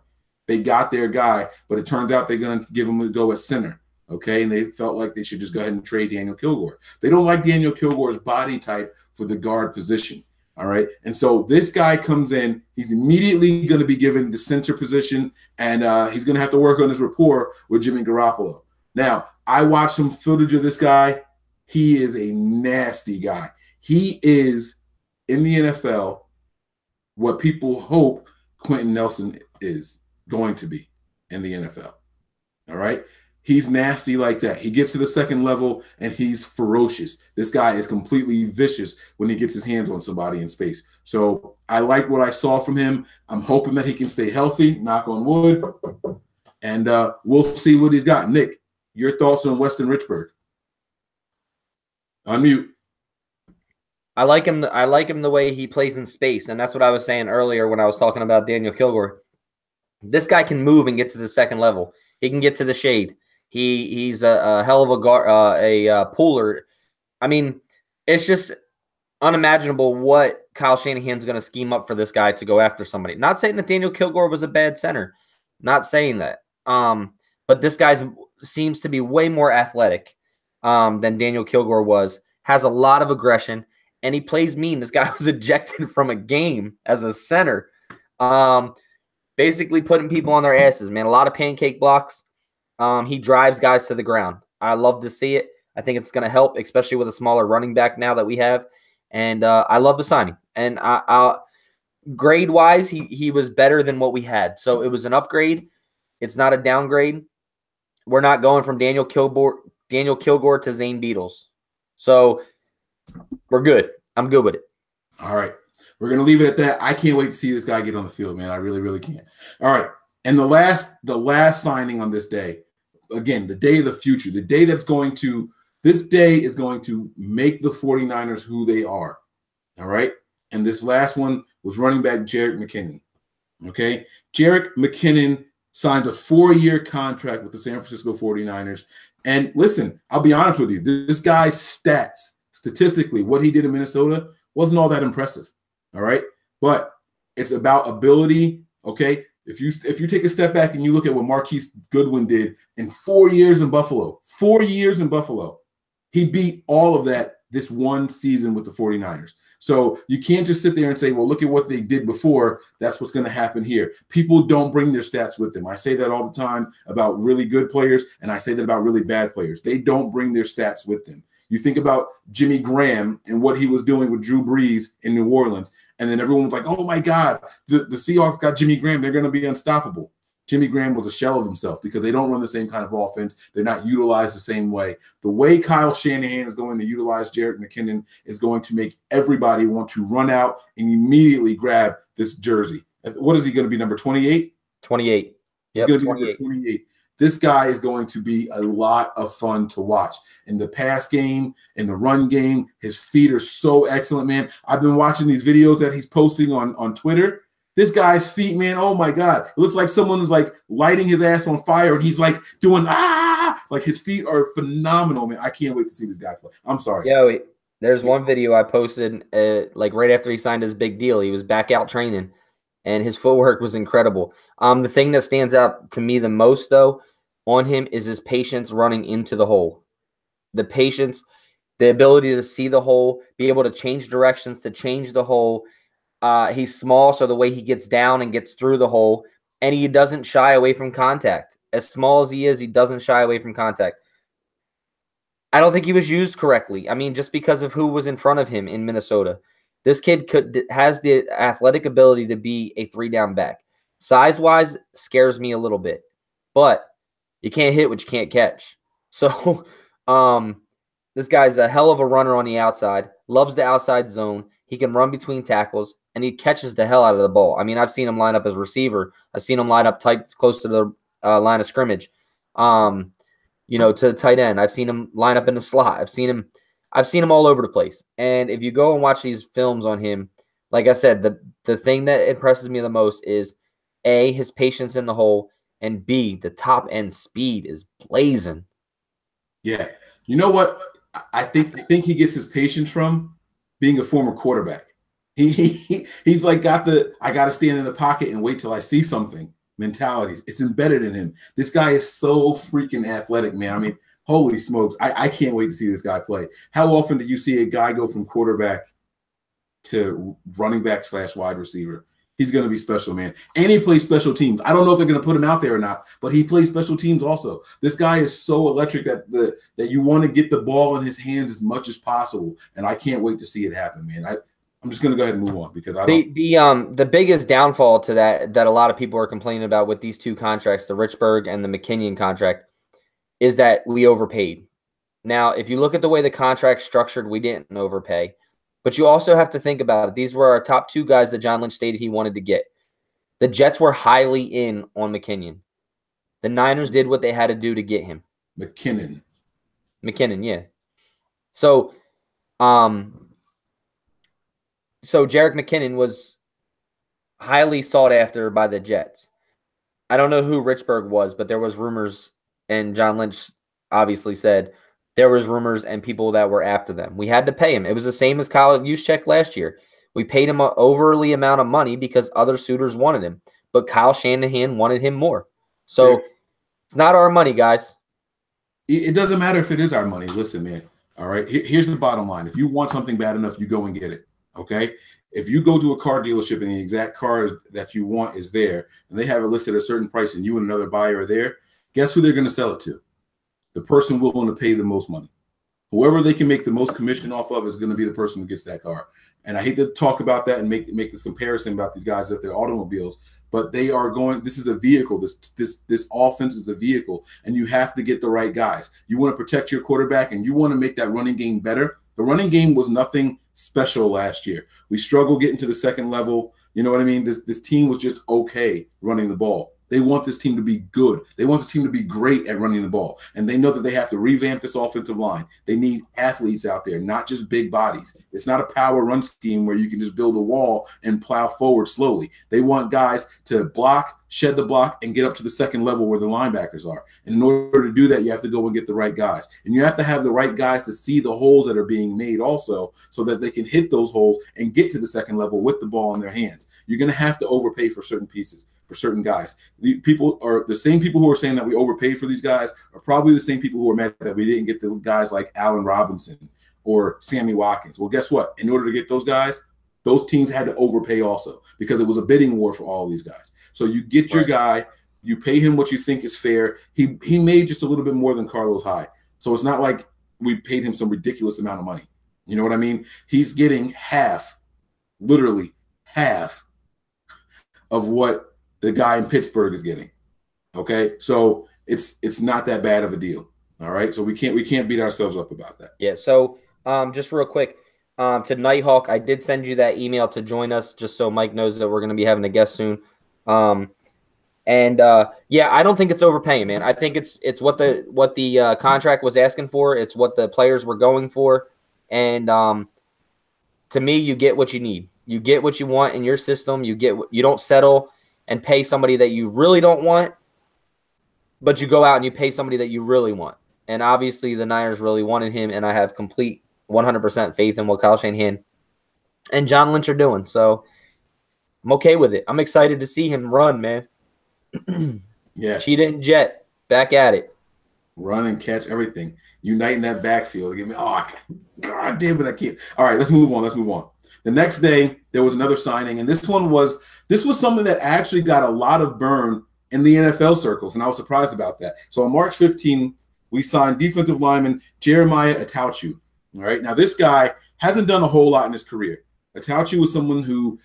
They got their guy, but it turns out they're going to give him a go at center, okay? And they felt like they should just go ahead and trade Daniel Kilgore. They don't like Daniel Kilgore's body type for the guard position. All right. And so this guy comes in, he's immediately going to be given the center position, and he's going to have to work on his rapport with Jimmy Garoppolo. Now, I watched some footage of this guy. He is a nasty guy. He is, in the NFL, what people hope Quentin Nelson is going to be in the NFL. All right. He's nasty like that. He gets to the second level, and he's ferocious. This guy is completely vicious when he gets his hands on somebody in space. So I like what I saw from him. I'm hoping that he can stay healthy, knock on wood, and we'll see what he's got. Nick, your thoughts on Weston Richburg? Unmute. I like him. I like him the way he plays in space, and that's what I was saying earlier when I was talking about Daniel Kilgore. This guy can move and get to the second level. He can get to the shade. He's a hell of a puller. I mean, it's just unimaginable what Kyle Shanahan's going to scheme up for this guy to go after somebody. Not saying that Daniel Kilgore was a bad center. Not saying that. But this guy seems to be way more athletic than Daniel Kilgore was. Has a lot of aggression, and he plays mean. This guy was ejected from a game as a center. Basically putting people on their asses, man. A lot of pancake blocks. He drives guys to the ground. I love to see it. I think it's going to help, especially with a smaller running back now that we have. And I love the signing. And grade-wise, he was better than what we had. So it was an upgrade. It's not a downgrade. We're not going from Daniel Kilgore to Zane Beatles. So we're good. I'm good with it. All right. We're going to leave it at that. I can't wait to see this guy get on the field, man. I really, really can't. All right. And the last signing on this day, again, the day of the future, the day this day is going to make the 49ers who they are. All right. And this last one was running back Jerick McKinnon. Okay. Jerick McKinnon signed a 4-year contract with the San Francisco 49ers. And listen, I'll be honest with you. This guy's stats, statistically, what he did in Minnesota wasn't all that impressive. All right. But it's about ability. Okay. If you take a step back and you look at what Marquise Goodwin did in 4 years in Buffalo, he beat all of that this one season with the 49ers. So you can't just sit there and say, well, look at what they did before. That's what's going to happen here. People don't bring their stats with them. I say that all the time about really good players, and I say that about really bad players. They don't bring their stats with them. You think about Jimmy Graham and what he was doing with Drew Brees in New Orleans, and then everyone was like, oh, my God, the Seahawks got Jimmy Graham. They're going to be unstoppable. Jimmy Graham was a shell of himself because they don't run the same kind of offense. They're not utilized the same way. The way Kyle Shanahan is going to utilize Jerick McKinnon is going to make everybody want to run out and immediately grab this jersey. What is he going to be, number 28? 28. He's going to be number 28. This guy is going to be a lot of fun to watch. In the pass game, in the run game, his feet are so excellent, man. I've been watching these videos that he's posting on Twitter. This guy's feet, man, oh my God. It looks like someone is like lighting his ass on fire and he's like doing, like his feet are phenomenal, man. I can't wait to see this guy play. I'm sorry. Yo, there's one video I posted like right after he signed his big deal. He was back out training and his footwork was incredible. The thing that stands out to me the most, though, on him is his patience running into the hole. The patience, the ability to see the hole, be able to change directions, to change the hole. He's small, so the way he gets down and gets through the hole, and he doesn't shy away from contact. As small as he is, he doesn't shy away from contact. I don't think he was used correctly. I mean, just because of who was in front of him in Minnesota. This kid has the athletic ability to be a 3-down back. Size-wise, scares me a little bit. But you can't hit what you can't catch. So this guy's a hell of a runner on the outside, loves the outside zone. He can run between tackles, and he catches the hell out of the ball. I mean, I've seen him line up as receiver. I've seen him line up tight, close to the line of scrimmage, to the tight end. I've seen him line up in the slot. I've seen him all over the place. And if you go and watch these films on him, like I said, the thing that impresses me the most is, A, his patience in the hole, and B, the top end speed is blazing. Yeah. You know what? I think he gets his patience from being a former quarterback. He's like got the I got to stand in the pocket and wait till I see something mentalities. It's embedded in him. This guy is so freaking athletic, man. I mean, holy smokes. I can't wait to see this guy play. How often do you see a guy go from quarterback to running back / wide receiver? He's going to be special, man. And he plays special teams. I don't know if they're going to put him out there or not, but he plays special teams also. This guy is so electric that you want to get the ball in his hands as much as possible. And I can't wait to see it happen, man. I'm just going to go ahead and move on because I don't. The biggest downfall to that a lot of people are complaining about with these two contracts, the Richburg and the McKinnon contract, is that we overpaid. Now, if you look at the way the contract's structured, we didn't overpay. But you also have to think about it. These were our top 2 guys that John Lynch stated he wanted to get. The Jets were highly in on McKinnon. The Niners did what they had to do to get him. McKinnon, yeah. So Jerick McKinnon was highly sought after by the Jets. I don't know who Richburg was, but there was rumors, and John Lynch obviously said there was rumors and people that were after them. We had to pay him. It was the same as Kyle Juszczyk last year. We paid him an overly amount of money because other suitors wanted him, but Kyle Shanahan wanted him more. So it's not our money, guys. It doesn't matter if it is our money. Listen, man. All right. Here's the bottom line. If you want something bad enough, you go and get it. Okay. If you go to a car dealership and the exact car that you want is there and they have it listed at a certain price and you and another buyer are there, guess who they're going to sell it to? The person willing to pay the most money. Whoever they can make the most commission off of is going to be the person who gets that car. And I hate to talk about that and make this comparison about these guys if they're automobiles, but they are going. This is a vehicle. This offense is a vehicle, and you have to get the right guys. You want to protect your quarterback, and you want to make that running game better. The running game was nothing special last year. We struggled getting to the second level. You know what I mean? This team was just okay running the ball. They want this team to be good. They want this team to be great at running the ball. And they know that they have to revamp this offensive line. They need athletes out there, not just big bodies. It's not a power run scheme where you can just build a wall and plow forward slowly. They want guys to block, shed the block, and get up to the second level where the linebackers are. And in order to do that, you have to go and get the right guys. And you have to have the right guys to see the holes that are being made also so that they can hit those holes and get to the second level with the ball in their hands. You're going to have to overpay for certain pieces, for certain guys. The same people who are saying that we overpaid for these guys are probably the same people who are mad that we didn't get the guys like Allen Robinson or Sammy Watkins. Well, guess what? In order to get those guys, those teams had to overpay also because it was a bidding war for all these guys. So you get your guy, you pay him what you think is fair. He made just a little bit more than Carlos Hyde. So it's not like we paid him some ridiculous amount of money. You know what I mean? He's getting half, literally half of what the guy in Pittsburgh is getting. Okay, so it's not that bad of a deal. All right, so we can't beat ourselves up about that. Yeah. So just real quick, to Nighthawk, I did send you that email to join us, just so Mike knows that we're going to be having a guest soon. And yeah, I don't think it's overpaying, man. I think it's what the contract was asking for. It's what the players were going for, and to me, you get what you need. You get what you want in your system. You don't settle and pay somebody that you really don't want, but you go out and you pay somebody that you really want. And obviously, the Niners really wanted him, and I have complete 100% faith in what Kyle Shanahan and John Lynch are doing. So I'm okay with it. I'm excited to see him run, man. Yeah. Cheetah and Jet, back at it. Run and catch everything. Uniting that backfield. Give me, God damn it, I can't. All right, let's move on. The next day, there was another signing, and this was something that actually got a lot of burn in the NFL circles, and I was surprised about that. So on March 15, we signed defensive lineman Jeremiah Attaochu. All right, now this guy hasn't done a whole lot in his career. Attaochu was someone who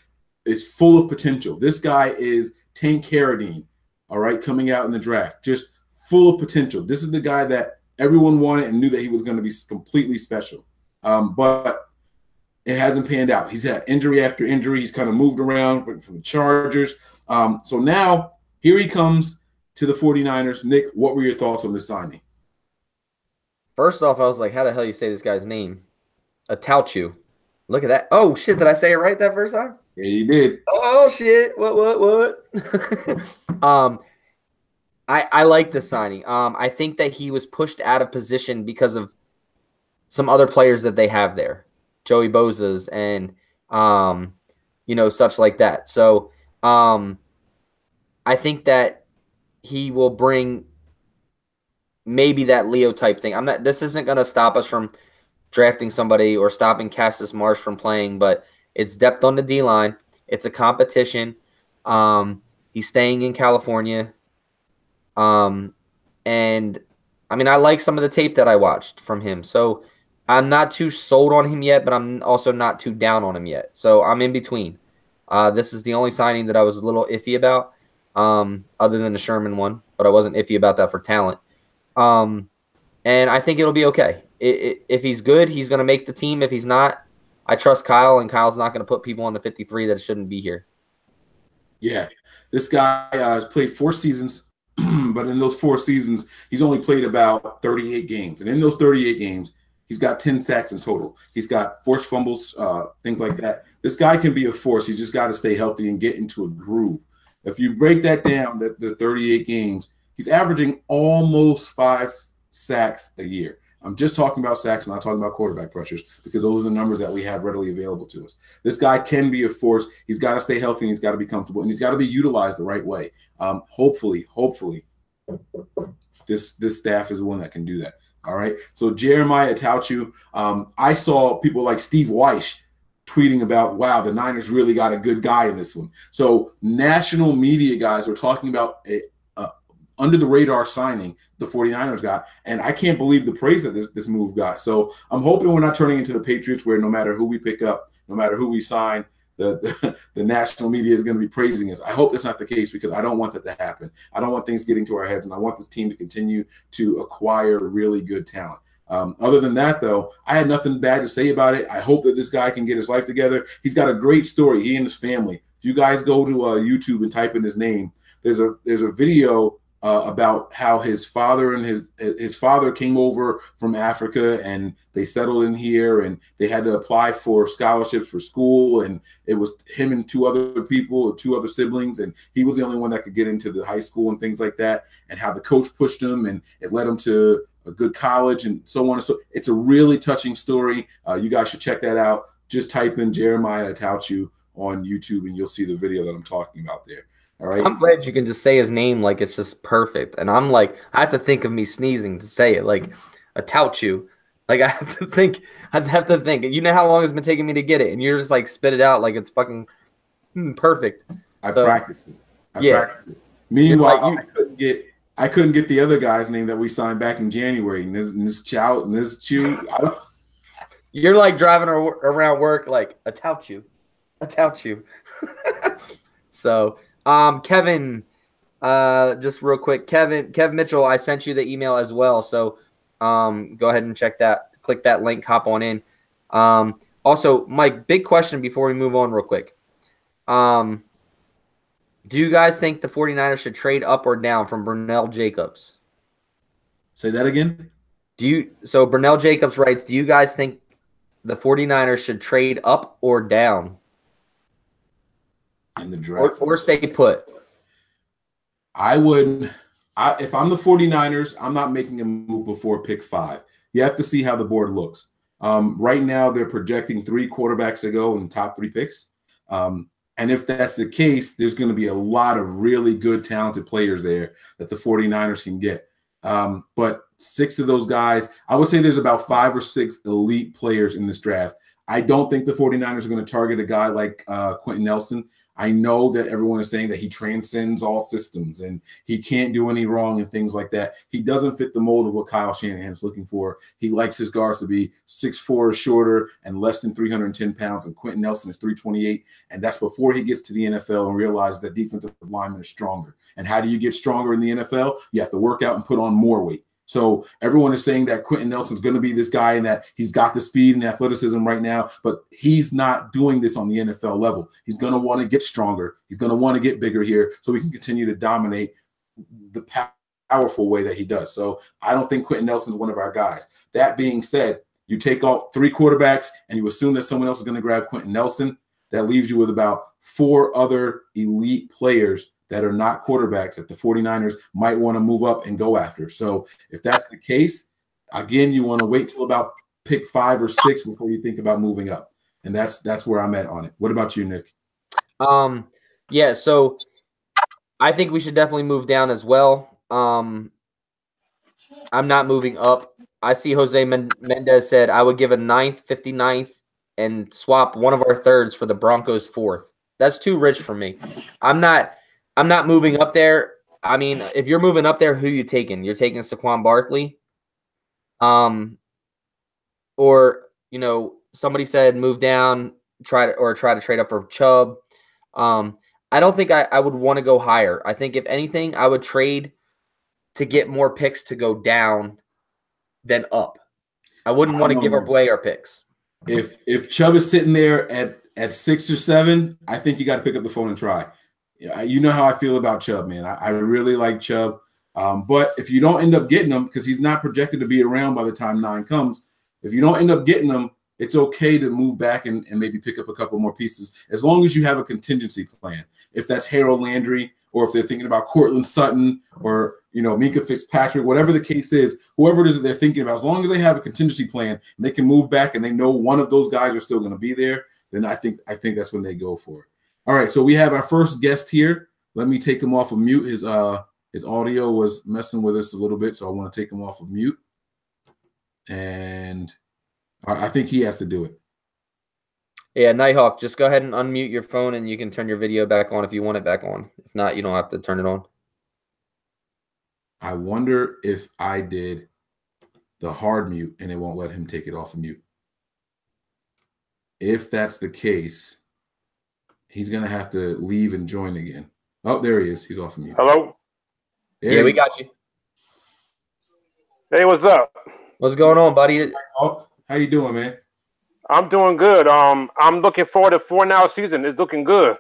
is full of potential. This guy is Tank Carradine, all right, coming out in the draft, just full of potential. This is the guy that everyone wanted and knew that he was going to be completely special. But it hasn't panned out. He's had injury after injury. He's kind of moved around from the Chargers. So now here he comes to the 49ers. Nick, what were your thoughts on this signing? First off, I was like, how the hell you say this guy's name? Attaochu. Look at that. Oh, shit. Did I say it right that first time? Yeah, you did. Oh, shit. What? I like the signing. I think that he was pushed out of position because of some other players that they have there. Joey Bosa's and, such like that. So I think that he will bring maybe that Leo type thing. This isn't going to stop us from drafting somebody or stopping Cassius Marsh from playing, but it's depth on the D-line. It's a competition. He's staying in California. And I mean, I like some of the tape that I watched from him. So I'm not too sold on him yet, but I'm also not too down on him yet. So I'm in between. This is the only signing that I was a little iffy about, other than the Sherman one, but I wasn't iffy about that for talent. And I think it'll be okay. If he's good, he's going to make the team. If he's not, I trust Kyle, and Kyle's not going to put people on the 53 that shouldn't be here. Yeah, this guy has played 4 seasons, but in those 4 seasons, he's only played about 38 games. And in those 38 games, he's got 10 sacks in total. He's got forced fumbles, things like that. This guy can be a force. He's just got to stay healthy and get into a groove. If you break that down, the 38 games, he's averaging almost 5 sacks a year. I'm just talking about sacks. I'm not talking about quarterback pressures because those are the numbers that we have readily available to us. This guy can be a force. He's got to stay healthy and he's got to be comfortable and he's got to be utilized the right way. Hopefully, this staff is the one that can do that. All right. So Jeremiah Attaochu, I saw people like Steve Weish tweeting about, wow, the Niners really got a good guy in this one. So national media guys were talking about under the radar signing the 49ers got, and I can't believe the praise that this move got. So I'm hoping we're not turning into the Patriots where no matter who we pick up, no matter who we sign, the national media is going to be praising us. I hope that's not the case because I don't want that to happen. I don't want things getting to our heads, and I want this team to continue to acquire really good talent. Other than that, though, I had nothing bad to say about it. I hope that this guy can get his life together. He's got a great story, he and his family. If you guys go to YouTube and type in his name, there's a video about how his father and his father came over from Africa and they settled in here and they had to apply for scholarships for school, and it was him and 2 other people, 2 other siblings, and he was the only one that could get into the high school and things like that, and how the coach pushed him and it led him to a good college and so on and so. It's a really touching story. You guys should check that out. Just type in Jeremiah Attaochu on YouTube and you'll see the video that I'm talking about there. All right. I'm glad you can just say his name like it's just perfect. And I'm like, I have to think of me sneezing to say it, like Attaochu. Like I have to think. You know how long it's been taking me to get it, and you're just like spit it out like it's fucking perfect. I practiced it. Practiced it. Meanwhile, I couldn't get the other guy's name that we signed back in January. You're like driving around work like Attaochu. So. Kevin, just real quick, Kev Mitchell, I sent you the email as well. So, go ahead and check that, click that link, hop on in. Also, Mike, big question before we move on real quick. Do you guys think the 49ers should trade up or down from Brunell Jacobs? Say that again? So Brunell Jacobs writes, do you guys think the 49ers should trade up or down? In the draft. Or stay put? I would if I'm the 49ers, I'm not making a move before pick 5. You have to see how the board looks. Right now, they're projecting 3 quarterbacks to go in the top 3 picks. And if that's the case, there's going to be a lot of really good, talented players there that the 49ers can get. But 6 of those guys, I would say there's about 5 or 6 elite players in this draft. I don't think the 49ers are going to target a guy like Quentin Nelson. I know that everyone is saying that he transcends all systems and he can't do any wrong and things like that. He doesn't fit the mold of what Kyle Shanahan is looking for. He likes his guards to be 6'4" or shorter and less than 310 pounds, and Quentin Nelson is 328, and that's before he gets to the NFL and realizes that defensive linemen are stronger. And how do you get stronger in the NFL? You have to work out and put on more weight. So everyone is saying that Quentin Nelson's going to be this guy and that he's got the speed and athleticism right now, but he's not doing this on the NFL level. He's going to want to get stronger. He's going to want to get bigger here so he can continue to dominate the powerful way that he does. So I don't think Quentin Nelson's one of our guys. That being said, you take out 3 quarterbacks and you assume that someone else is going to grab Quentin Nelson. That leaves you with about 4 other elite players that are not quarterbacks that the 49ers might want to move up and go after. So if that's the case, again, you want to wait till about pick 5 or 6 before you think about moving up. And that's where I'm at on it. What about you, Nick? Yeah, so I think we should definitely move down as well. I'm not moving up. I see Jose Mendez said I would give a 9th, 59th, and swap one of our 3rds for the Broncos 4th. That's too rich for me. I'm not moving up there. I mean, if you're moving up there, who you taking? You're taking Saquon Barkley. Or, somebody said move down, try to trade up for Chubb. I don't think I would want to go higher. I think if anything, I would trade to get more picks to go down than up. I wouldn't want to give away our picks. If Chubb is sitting there at 6 or 7, I think you got to pick up the phone and try. You know how I feel about Chubb, man. I really like Chubb. But if you don't end up getting him, because he's not projected to be around by the time 9 comes, if you don't end up getting him, it's okay to move back and maybe pick up a couple more pieces, as long as you have a contingency plan. If that's Harold Landry, or if they're thinking about Cortland Sutton, or Minka Fitzpatrick, whatever the case is, whoever it is that they're thinking about, as long as they have a contingency plan and they can move back and they know one of those guys are still going to be there, then I think that's when they go for it. All right, so we have our first guest here. Let me take him off of mute. His audio was messing with us a little bit, so I want to take him off of mute. And I think he has to do it. Yeah, Nighthawk, just go ahead and unmute your phone, and you can turn your video back on if you want it back on. If not, you don't have to turn it on. I wonder if I did the hard mute and it won't let him take it off of mute. If that's the case, he's going to have to leave and join again. Oh, there he is. He's off of mute. Hello? Yeah, we got you. Hey, what's up? What's going on, buddy? Oh, how you doing, man? I'm doing good. I'm looking forward to 4-now season. It's looking good.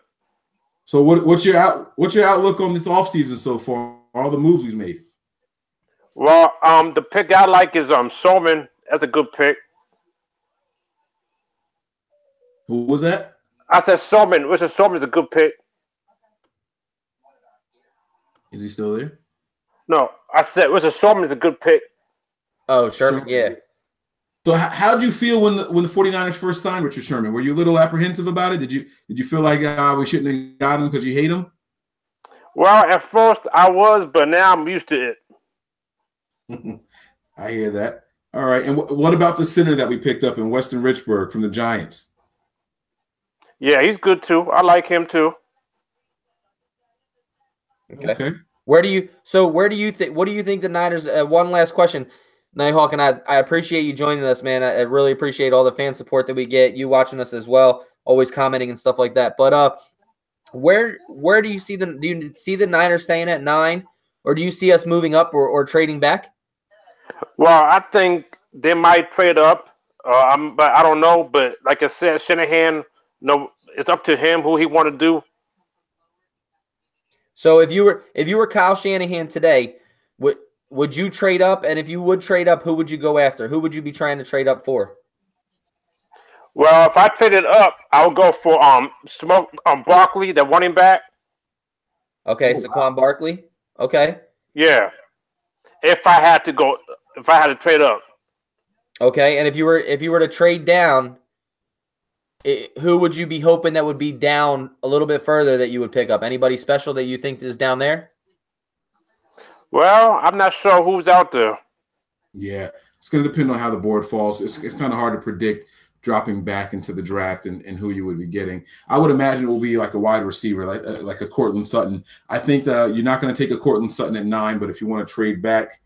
So what's your outlook on this offseason so far? All the moves we've made. Well, the pick I like is Sherman. That's a good pick. Who was that? I said Sherman. Richard Sherman is a good pick. Is he still there? No, I said Richard Sherman is a good pick. Oh, Sherman, yeah. So how'd you feel when the 49ers first signed Richard Sherman? Were you a little apprehensive about it? Did you feel like we shouldn't have got him because you hate him? Well, at first I was, but now I'm used to it. I hear that. All right. And what about the center that we picked up in Weston Richburg from the Giants? Yeah, he's good too. I like him too. Okay. What do you think the Niners? One last question, Nighthawk, and I appreciate you joining us, man. I really appreciate all the fan support that we get. You watching us as well, always commenting and stuff like that. But where do you see the Niners staying at 9, or do you see us moving up or trading back? Well, I think they might trade up. But I don't know. But like I said, Shanahan, it's up to him who he want to do. So if you were Kyle Shanahan today, would you trade up? And if you would trade up, who would you go after? Who would you be trying to trade up for? Well, if I traded up, I would go for Barkley, the running back. Okay, Saquon Barkley. Okay. Yeah. If I had to trade up. Okay, and if you were to trade down, who would you be hoping that would be down a little bit further that you would pick up? Anybody special that you think is down there? Well, I'm not sure who's out there. Yeah, it's going to depend on how the board falls. It's kind of hard to predict dropping back into the draft and who you would be getting. I would imagine it will be like a wide receiver, like a Cortland Sutton. I think you're not going to take a Cortland Sutton at 9, but if you want to trade back,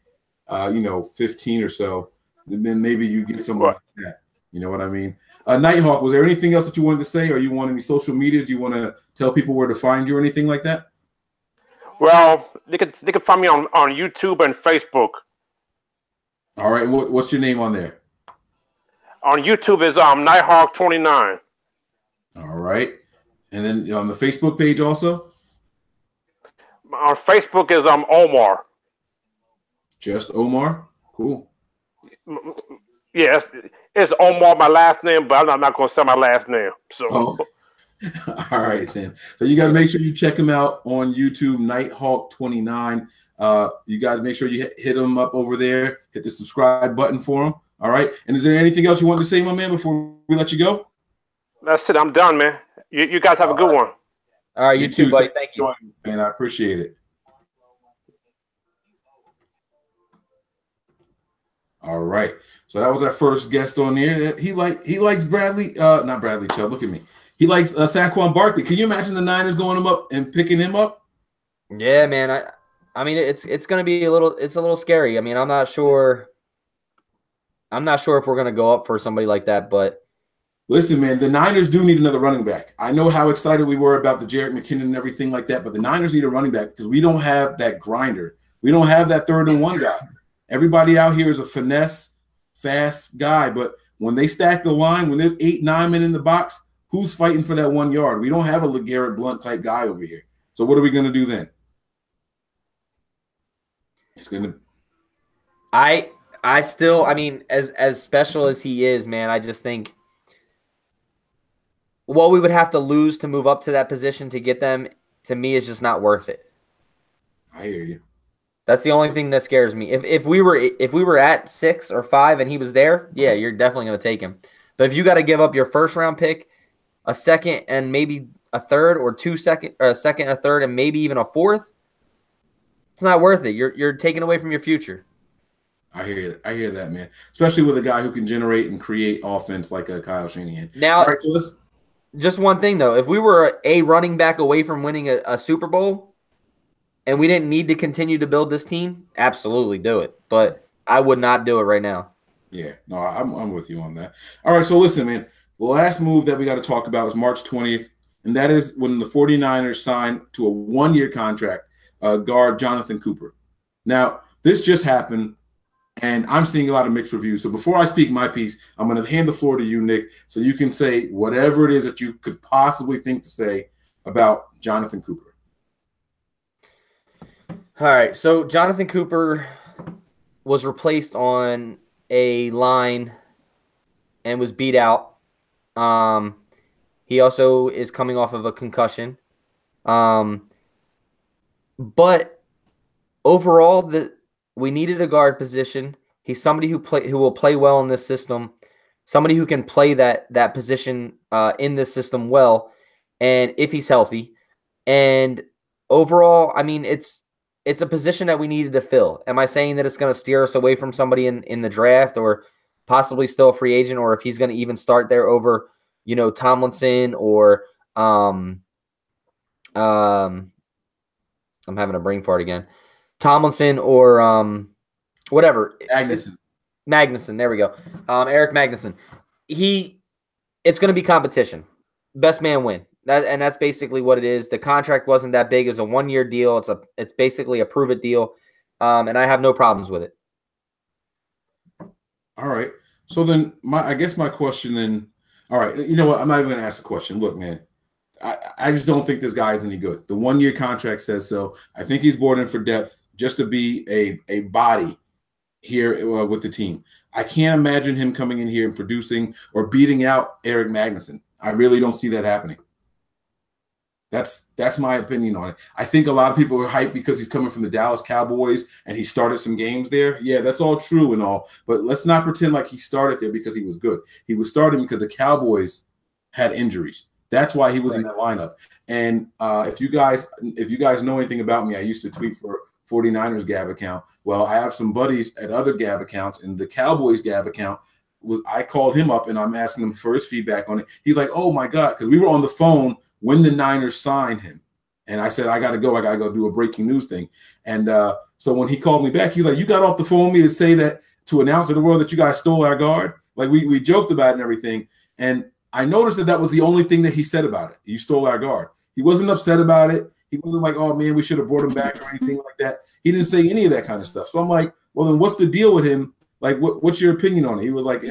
15 or so, then maybe you get someone like that. You know what I mean? Nighthawk, was there anything else that you wanted to say, or you want any social media? Do you want to tell people where to find you or anything like that? Well, they could find me on YouTube and Facebook. All right, what's your name on there? On YouTube is Nighthawk29. All right, and then on the Facebook page also. On Facebook is Omar. Just Omar. Cool. Yes, it's Omar, my last name, but I'm not going to say my last name. So. Oh. All right, then. So you guys make sure you check him out on YouTube, Nighthawk29. You guys make sure you hit him up over there. Hit the subscribe button for him. All right. And is there anything else you want to say, my man, before we let you go? That's it. I'm done, man. You guys have a good one. All right, you too, buddy. Thank you. Man, I appreciate it. All right. So that was our first guest on there. He likes Bradley, not Bradley Chubb. Look at me. He likes Saquon Barkley. Can you imagine the Niners going him up and picking him up? Yeah, man. I mean, it's going to be a little scary. I mean, I'm not sure if we're going to go up for somebody like that, but listen, man, the Niners do need another running back. I know how excited we were about the Jerick McKinnon and everything like that, but the Niners need a running back because we don't have that grinder. We don't have that 3rd-and-1 guy. Everybody out here is a finesse, fast guy, but when they stack the line, when there's 8-9 men in the box, who's fighting for that 1 yard? We don't have a LeGarrette Blount type guy over here. So what are we going to do then? It's going to. I still, I mean, as special as he is, man, I just think what we would have to lose to move up to that position to get them, to me, is just not worth it. I hear you. That's the only thing that scares me. If we were at 6 or 5 and he was there, yeah, you're definitely going to take him. But if you got to give up your 1st-round pick, a 2nd, and maybe a 3rd, or 2 second, or a 2nd, a 3rd, and maybe even a 4th, it's not worth it. You're taking away from your future. I hear that, man. Especially with a guy who can generate and create offense like a Kyle Shanahan. Now, all right, so let's. Just one thing though, if we were a running back away from winning a Super Bowl, and we didn't need to continue to build this team, absolutely do it. But I would not do it right now. Yeah, no, I'm with you on that. All right, so listen, man. The last move that we got to talk about is March 20th, and that is when the 49ers signed to a 1-year contract guard Jonathan Cooper. Now, this just happened, and I'm seeing a lot of mixed reviews. So before I speak my piece, I'm going to hand the floor to you, Nick, so you can say whatever it is that you could possibly think to say about Jonathan Cooper. All right, so Jonathan Cooper was replaced on a line and was beat out. He also is coming off of a concussion. But overall, we needed a guard position. He's somebody who will play well in this system, somebody who can play that position in this system well, and if he's healthy. And overall, I mean, it's a position that we needed to fill. Am I saying that it's going to steer us away from somebody in the draft or possibly still a free agent, or if he's going to even start there over, Tomlinson or I'm having a brain fart again. Tomlinson or whatever. Magnuson. There we go. Eric Magnuson. It's going to be competition. Best man win. That's basically what it is. The contract wasn't that big. It's a 1-year deal. It's basically a prove it deal. And I have no problems with it. All right. So then I guess my question then, all right, you know what? I'm not even going to ask the question. Look, man, I just don't think this guy is any good. The 1-year contract says so. I think he's brought in for depth just to be a body here with the team. I can't imagine him coming in here and producing or beating out Eric Magnuson. I really don't see that happening. That's my opinion on it. I think a lot of people are hyped because he's coming from the Dallas Cowboys and he started some games there. Yeah, that's all true and all, but let's not pretend like he started there because he was good. He was starting because the Cowboys had injuries. That's why he was in that lineup. And if you guys know anything about me, I used to tweet for 49ers Gab account. Well, I have some buddies at other Gab accounts, and the Cowboys Gab account I called him up and I'm asking him for his feedback on it. He's like, oh my God, because we were on the phone when the Niners signed him. And I said, I got to go do a breaking news thing. And so when he called me back, he was like, you got off the phone with me to say that, to announce to the world that you guys stole our guard? Like we joked about it and everything. And I noticed that was the only thing that he said about it. You stole our guard. He wasn't upset about it. He wasn't like, oh man, we should have brought him back or anything like that. He didn't say any of that kind of stuff. So I'm like, well, then what's the deal with him? Like, what's your opinion on it? He was like,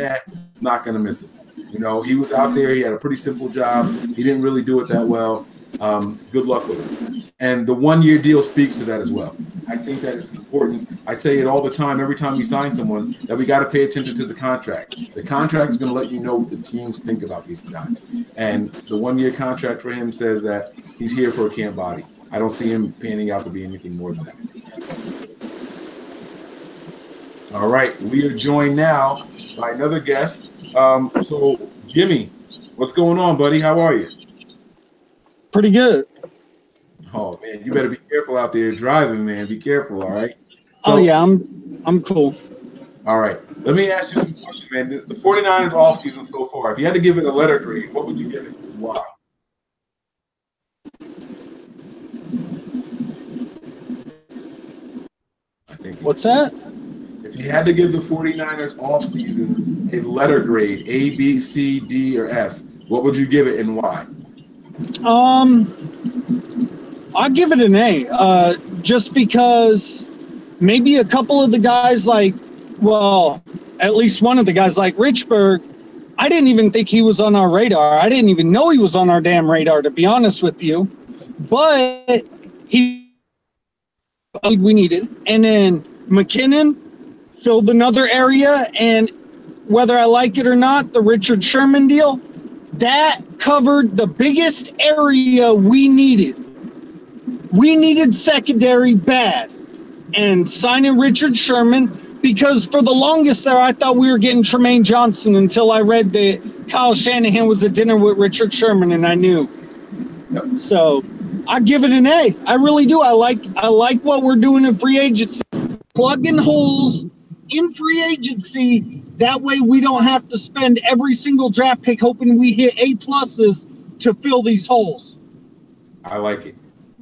not going to miss it. You know, he was out there. He had a pretty simple job. He didn't really do it that well. Good luck with it. And the 1-year deal speaks to that as well. I think that is important. I say it all the time, every time we sign someone, that we got to pay attention to the contract. The contract is going to let you know what the teams think about these guys. And the 1-year contract for him says that he's here for a camp body. I don't see him panning out to be anything more than that. All right, we are joined now by another guest. So, Jimmy, what's going on, buddy? How are you? Pretty good. Oh man, you better be careful out there driving, man. Be careful, all right? So, oh yeah, I'm cool. All right. Let me ask you some questions, man. The 49ers offseason so far, if you had to give it a letter grade, what would you give it? Why? I think. What's that? If you had to give the 49ers offseason a letter grade, A, B, C, D, or F, what would you give it and why? I'll give it an A, just because maybe a couple of the guys at least one of the guys like Richburg, I didn't even think he was on our radar. I didn't even know he was on our damn radar, to be honest with you. But we needed. And then McKinnon filled another area, and whether I like it or not, the Richard Sherman deal, that covered the biggest area we needed. We needed secondary bad. And signing Richard Sherman, because for the longest there, I thought we were getting Tremaine Johnson until I read that Kyle Shanahan was at dinner with Richard Sherman, and I knew. Yep. So I give it an A. I really do. I like what we're doing in free agency. Plugging holes in free agency. That way we don't have to spend every single draft pick hoping we hit A+ to fill these holes. I like it.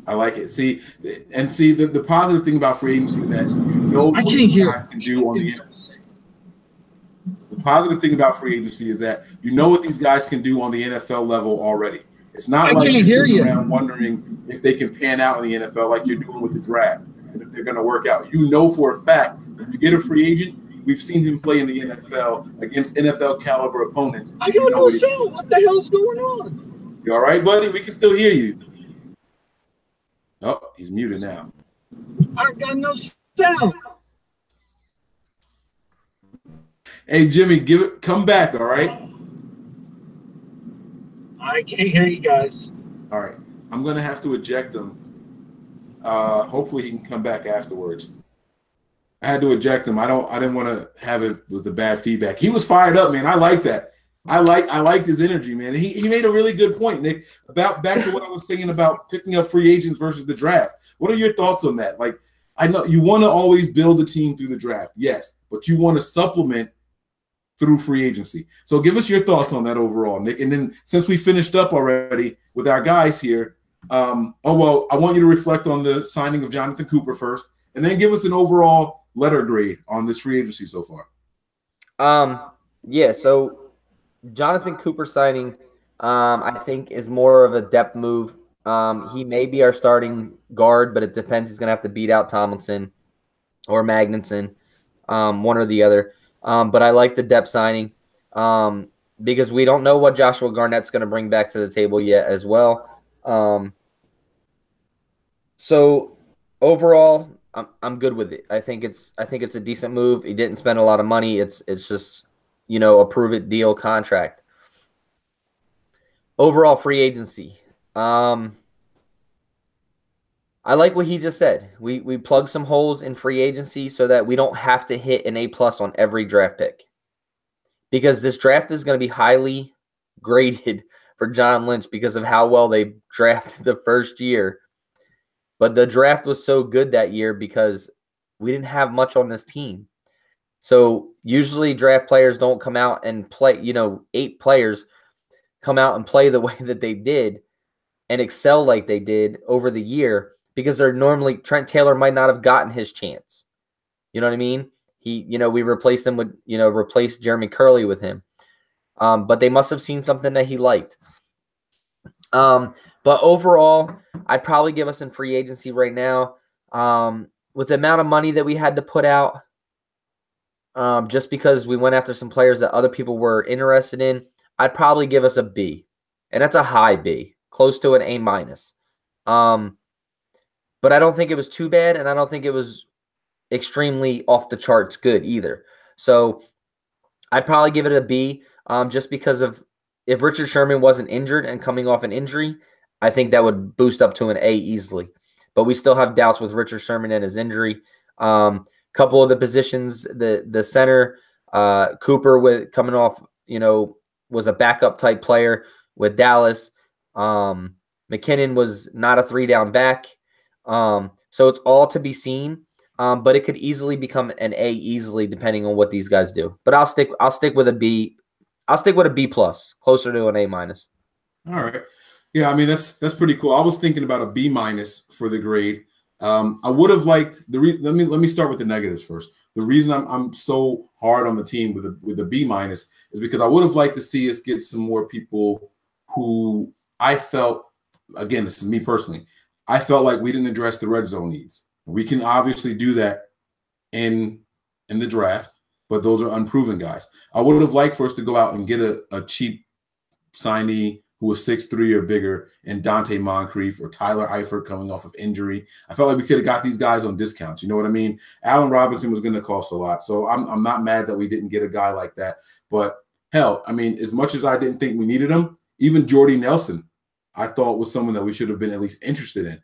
The positive thing about free agency is that you know what these guys can do on the NFL. The positive thing about free agency is that you know what these guys can do on the NFL level already. It's not like you're sitting around wondering if they can pan out in the NFL like you're doing with the draft and if they're going to work out. You know for a fact if you get a free agent, we've seen him play in the NFL against NFL caliber opponents. I got no sound. What the hell's going on? You all right, buddy? We can still hear you. Oh, he's muted now. I got no sound. Hey, Jimmy, come back, all right? I can't hear you guys. All right. I'm going to have to eject him. Hopefully he can come back afterwards. I had to eject him. I didn't want to have it with the bad feedback. He was fired up, man. I like that. I liked his energy, man. He made a really good point, Nick, about back to what I was saying about picking up free agents versus the draft. What are your thoughts on that? Like, I know you want to always build a team through the draft, yes, but you want to supplement through free agency. So give us your thoughts on that overall, Nick. And then since we finished up already with our guys here, I want you to reflect on the signing of Jonathan Cooper first, and then give us an overall letter grade on this free agency so far. Yeah, so Jonathan Cooper signing, I think, is more of a depth move. He may be our starting guard, but it depends. He's going to have to beat out Tomlinson or Magnuson, one or the other. But I like the depth signing because we don't know what Joshua Garnett's going to bring back to the table yet as well. So overall, I'm good with it. I think it's a decent move. He didn't spend a lot of money. It's just, a prove it deal contract. Overall free agency. I like what he just said. We plug some holes in free agency so that we don't have to hit an A+ on every draft pick. Because this draft is going to be highly graded for John Lynch because of how well they drafted the first year. But the draft was so good that year because we didn't have much on this team. So usually draft players don't come out and play, 8 players come out and play the way that they did and excel like they did over the year because they're normally Trent Taylor might not have gotten his chance. You know what I mean? We replaced him with, replaced Jeremy Curley with him. But they must have seen something that he liked. But overall, I'd probably give us in free agency right now, with the amount of money that we had to put out, just because we went after some players that other people were interested in, I'd probably give us a B. And that's a high B, close to an A-. But I don't think it was too bad, and I don't think it was extremely off the charts good either. So I'd probably give it a B, just because of if Richard Sherman wasn't injured and coming off an injury, I think that would boost up to an A easily. But we still have doubts with Richard Sherman and his injury. Couple of the positions, the center, Cooper with coming off, was a backup type player with Dallas. McKinnon was not a 3-down back. So it's all to be seen. But it could easily become an A easily depending on what these guys do. But I'll stick with a B. I'll stick with a B+, closer to an A-. All right. Yeah, I mean that's pretty cool. I was thinking about a B- for the grade. I would have liked let me start with the negatives first. The reason I'm so hard on the team with a B- is because I would have liked to see us get some more people who I felt, again, this is me personally, I felt like we didn't address the red zone needs. We can obviously do that in the draft, but those are unproven guys. I would have liked for us to go out and get a cheap signee who was 6'3" or bigger, and Dante Moncrief or Tyler Eifert coming off of injury. I felt like we could have got these guys on discounts. You know what I mean? Allen Robinson was going to cost a lot. So I'm not mad that we didn't get a guy like that. But hell, I mean, as much as I didn't think we needed him, even Jordy Nelson, I thought was someone that we should have been at least interested in.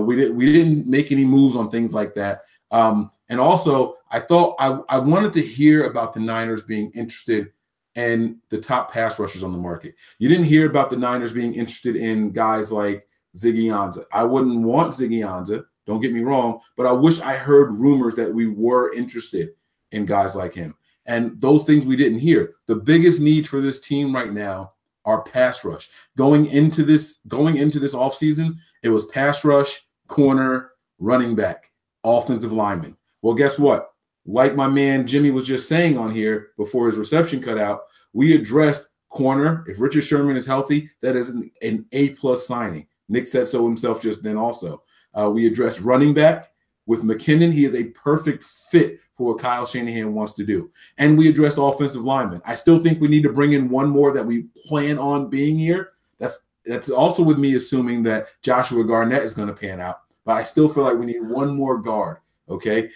We didn't make any moves on things like that. And also, I thought I wanted to hear about the Niners being interested in the top pass rushers on the market. You didn't hear about the Niners being interested in guys like Ziggy Ansah. I wouldn't want Ziggy Ansah, don't get me wrong, but I wish I heard rumors that we were interested in guys like him. And those things we didn't hear. The biggest need for this team right now are pass rush. Going into this offseason, it was pass rush, corner, running back, offensive lineman. Well, guess what? Like my man Jimmy was just saying on here before his reception cut out, we addressed corner. If Richard Sherman is healthy, that is an A+ signing. Nick said so himself just then also. We addressed running back. With McKinnon, he is a perfect fit for what Kyle Shanahan wants to do. And we addressed offensive linemen. I still think we need to bring in one more that we plan on being here. That's also with me assuming that Joshua Garnett is going to pan out. But I still feel like we need one more guard, okay?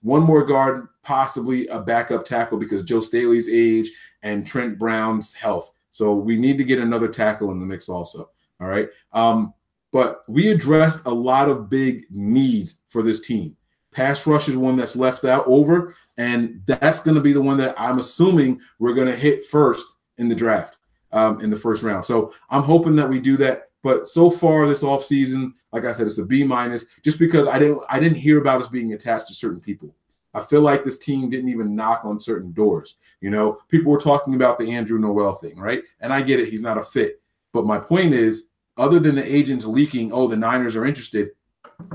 One more guard, possibly a backup tackle because Joe Staley's age and Trent Brown's health. So we need to get another tackle in the mix also, all right? But we addressed a lot of big needs for this team. Pass rush is one that's left out over, and that's going to be the one that I'm assuming we're going to hit first in the draft, in the first round. So I'm hoping that we do that. But so far this offseason, like I said, it's a B-, just because I didn't hear about us being attached to certain people. I feel like this team didn't even knock on certain doors. You know, people were talking about the Andrew Noel thing, right? And I get it. He's not a fit. But my point is, other than the agents leaking, oh, the Niners are interested,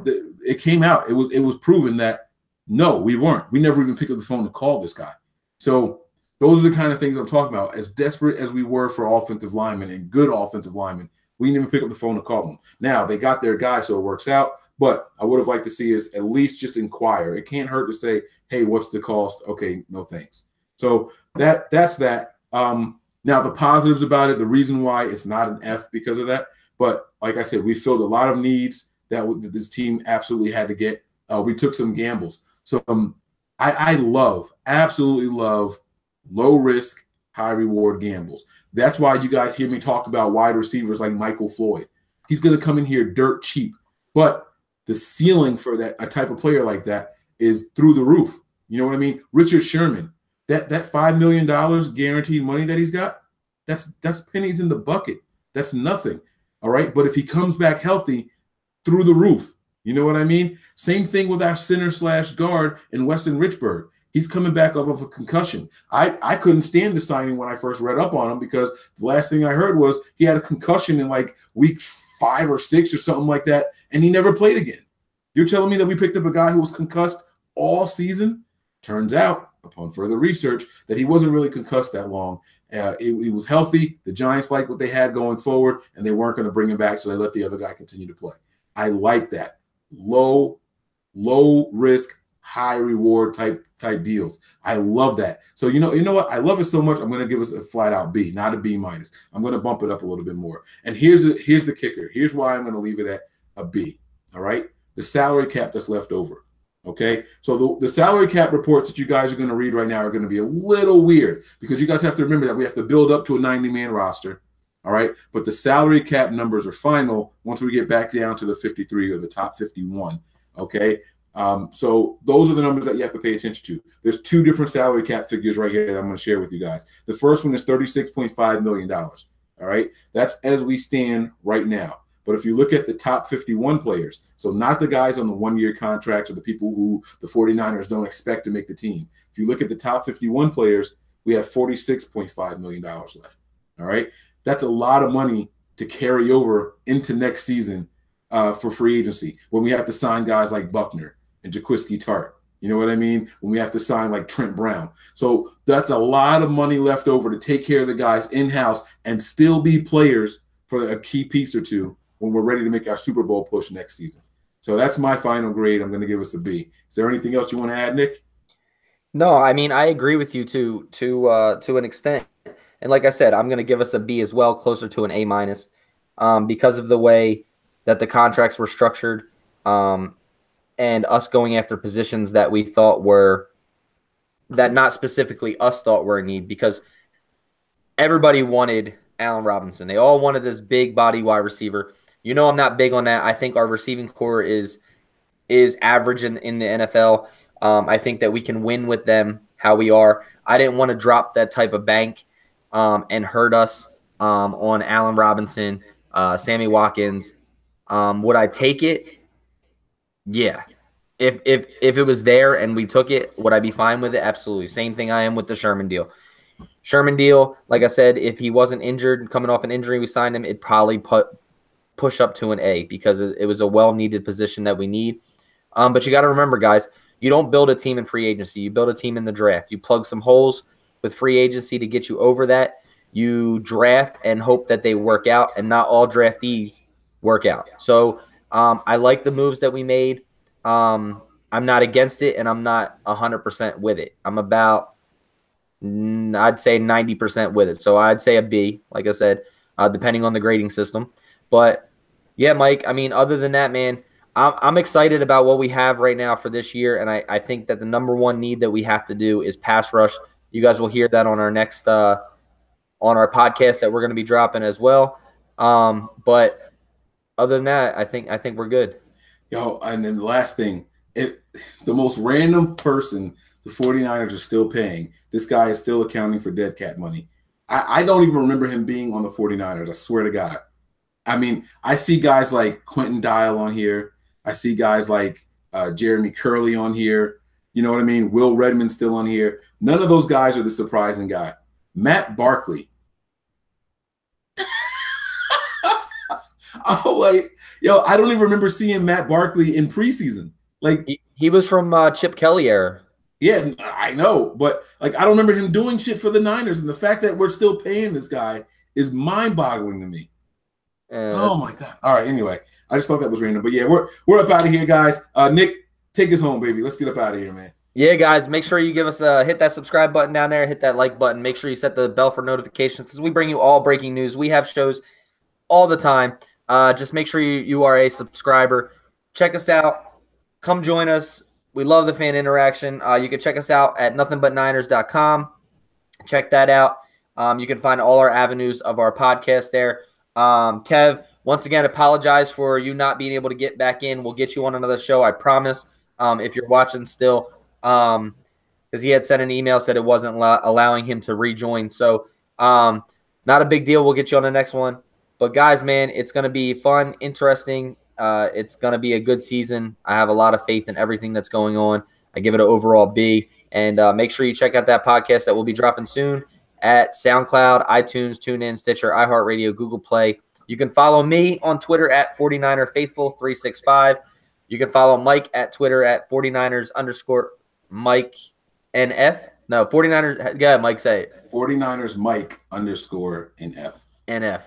it came out. It was proven that, no, we weren't. We never even picked up the phone to call this guy. So those are the kind of things I'm talking about. As desperate as we were for offensive linemen and good offensive linemen, we didn't even pick up the phone to call them. Now, they got their guy, so it works out. But I would have liked to see us at least just inquire. It can't hurt to say, hey, what's the cost? Okay, no thanks. So that's that. Now, the positives about it, the reason why it's not an F because of that, but like I said, we filled a lot of needs that this team absolutely had to get. We took some gambles. So I absolutely love low risk, high reward gambles. That's why you guys hear me talk about wide receivers like Michael Floyd. He's going to come in here dirt cheap, but the ceiling for a type of player like that is through the roof. You know what I mean? Richard Sherman, that $5 million guaranteed money that he's got, that's pennies in the bucket. That's nothing. All right. But if he comes back healthy, through the roof. You know what I mean? Same thing with our center/guard in Weston Richburg. He's coming back off of a concussion. I couldn't stand the signing when I first read up on him because the last thing I heard was he had a concussion in like week 5 or 6 or something like that, and he never played again. You're telling me that we picked up a guy who was concussed all season? Turns out, upon further research, that he wasn't really concussed that long. He was healthy. The Giants liked what they had going forward, and they weren't going to bring him back, so they let the other guy continue to play. I like that. Low risk, high reward type deals. I love that. So you know what? I love it so much. I'm going to give us a flat out B, not a B minus. I'm going to bump it up a little bit more. And here's the kicker. Here's why I'm going to leave it at a B. All right, the salary cap that's left over. Okay, so the salary cap reports that you guys are going to read right now are going to be a little weird because you guys have to remember that we have to build up to a 90-man roster. All right, but the salary cap numbers are final once we get back down to the 53 or the top 51. Okay, so those are the numbers that you have to pay attention to. There's 2 different salary cap figures right here that I'm going to share with you guys. The first one is $36.5 million. All right, that's as we stand right now. But if you look at the top 51 players, so not the guys on the 1-year contracts or the people who the 49ers don't expect to make the team. If you look at the top 51 players, we have $46.5 million left. All right. That's a lot of money to carry over into next season for free agency when we have to sign guys like Buckner and Jaquiski Tart. You know what I mean? When we have to sign like Trent Brown. So that's a lot of money left over to take care of the guys in-house and still be players for a key piece or two when we're ready to make our Super Bowl push next season. So that's my final grade. I'm going to give us a B. Is there anything else you want to add, Nick? No, I mean, I agree with you to an extent. And like I said, I'm going to give us a B as well, closer to an A minus, because of the way that the contracts were structured and us going after positions that we thought were – that not specifically us thought were in need, because everybody wanted Allen Robinson. They all wanted this big body wide receiver. You know I'm not big on that. I think our receiving core is average in the NFL. I think that we can win with them how we are. I didn't want to drop that type of bank and hurt us on Allen Robinson, Sammy Watkins. Would I take it? Yeah. If it was there and we took it, would I be fine with it? Absolutely. Same thing I am with the Sherman deal. Sherman deal, like I said, if he wasn't injured, coming off an injury, we signed him, it'd probably push up to an A because it was a well-needed position that we need. But you got to remember, guys, you don't build a team in free agency. You build a team in the draft. You plug some holes with free agency to get you over that. You draft and hope that they work out, and not all draftees work out. So I like the moves that we made. I'm not against it, and I'm not 100% with it. I'm about, I'd say 90% with it. So I'd say a B, like I said, depending on the grading system. But, yeah, Mike, I mean, other than that, man, I'm excited about what we have right now for this year, and I think that the number one need that we have to do is pass rush. You guys will hear that on our next on our podcast that we're going to be dropping as well. But other than that, I think we're good. Yo, and then the last thing, the most random person the 49ers are still paying, this guy is still accounting for dead cat money. I don't even remember him being on the 49ers, I swear to God. I mean, I see guys like Quentin Dial on here. I see guys like Jeremy Curley on here. You know what I mean? Will Redmond's still on here. None of those guys are the surprising guy. Matt Barkley. Oh, like, yo, I don't even remember seeing Matt Barkley in preseason. Like, he was from Chip Kelly era. Yeah, I know, but like, I don't remember him doing shit for the Niners, and the fact that we're still paying this guy is mind-boggling to me. Oh my God! All right, anyway, I just thought that was random, but yeah, we're up out of here, guys. Nick, take us home, baby. Let's get up out of here, man. Yeah, guys, make sure you give us hit that subscribe button down there, hit that like button. Make sure you set the bell for notifications because we bring you all breaking news. We have shows all the time. just make sure you are a subscriber. Check us out. Come join us. We love the fan interaction. You can check us out at nothingbutniners.com. Check that out. You can find all our avenues of our podcast there. Kev, once again, apologize for you not being able to get back in. We'll get you on another show, I promise, if you're watching still. Because he had sent an email, said it wasn't allowing him to rejoin. So not a big deal. We'll get you on the next one. But, guys, man, it's going to be fun, interesting. It's going to be a good season. I have a lot of faith in everything that's going on. I give it an overall B. And make sure you check out that podcast that will be dropping soon at SoundCloud, iTunes, TuneIn, Stitcher, iHeartRadio, Google Play. You can follow me on Twitter at 49erfaithful365. You can follow Mike at Twitter at 49ers_Mike NF. No, 49ers. Go ahead, Mike, say it. 49ers Mike _NF. NF.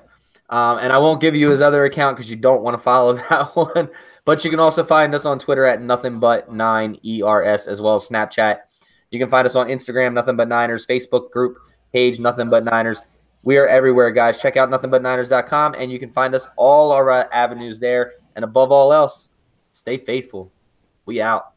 And I won't give you his other account because you don't want to follow that one. But you can also find us on Twitter at NothingBut9ERS, as well as Snapchat. You can find us on Instagram, Nothing But Niners, Facebook group page, Nothing But Niners. We are everywhere, guys. Check out nothingbutniners.com, and you can find us all our avenues there. And above all else, stay faithful. We out.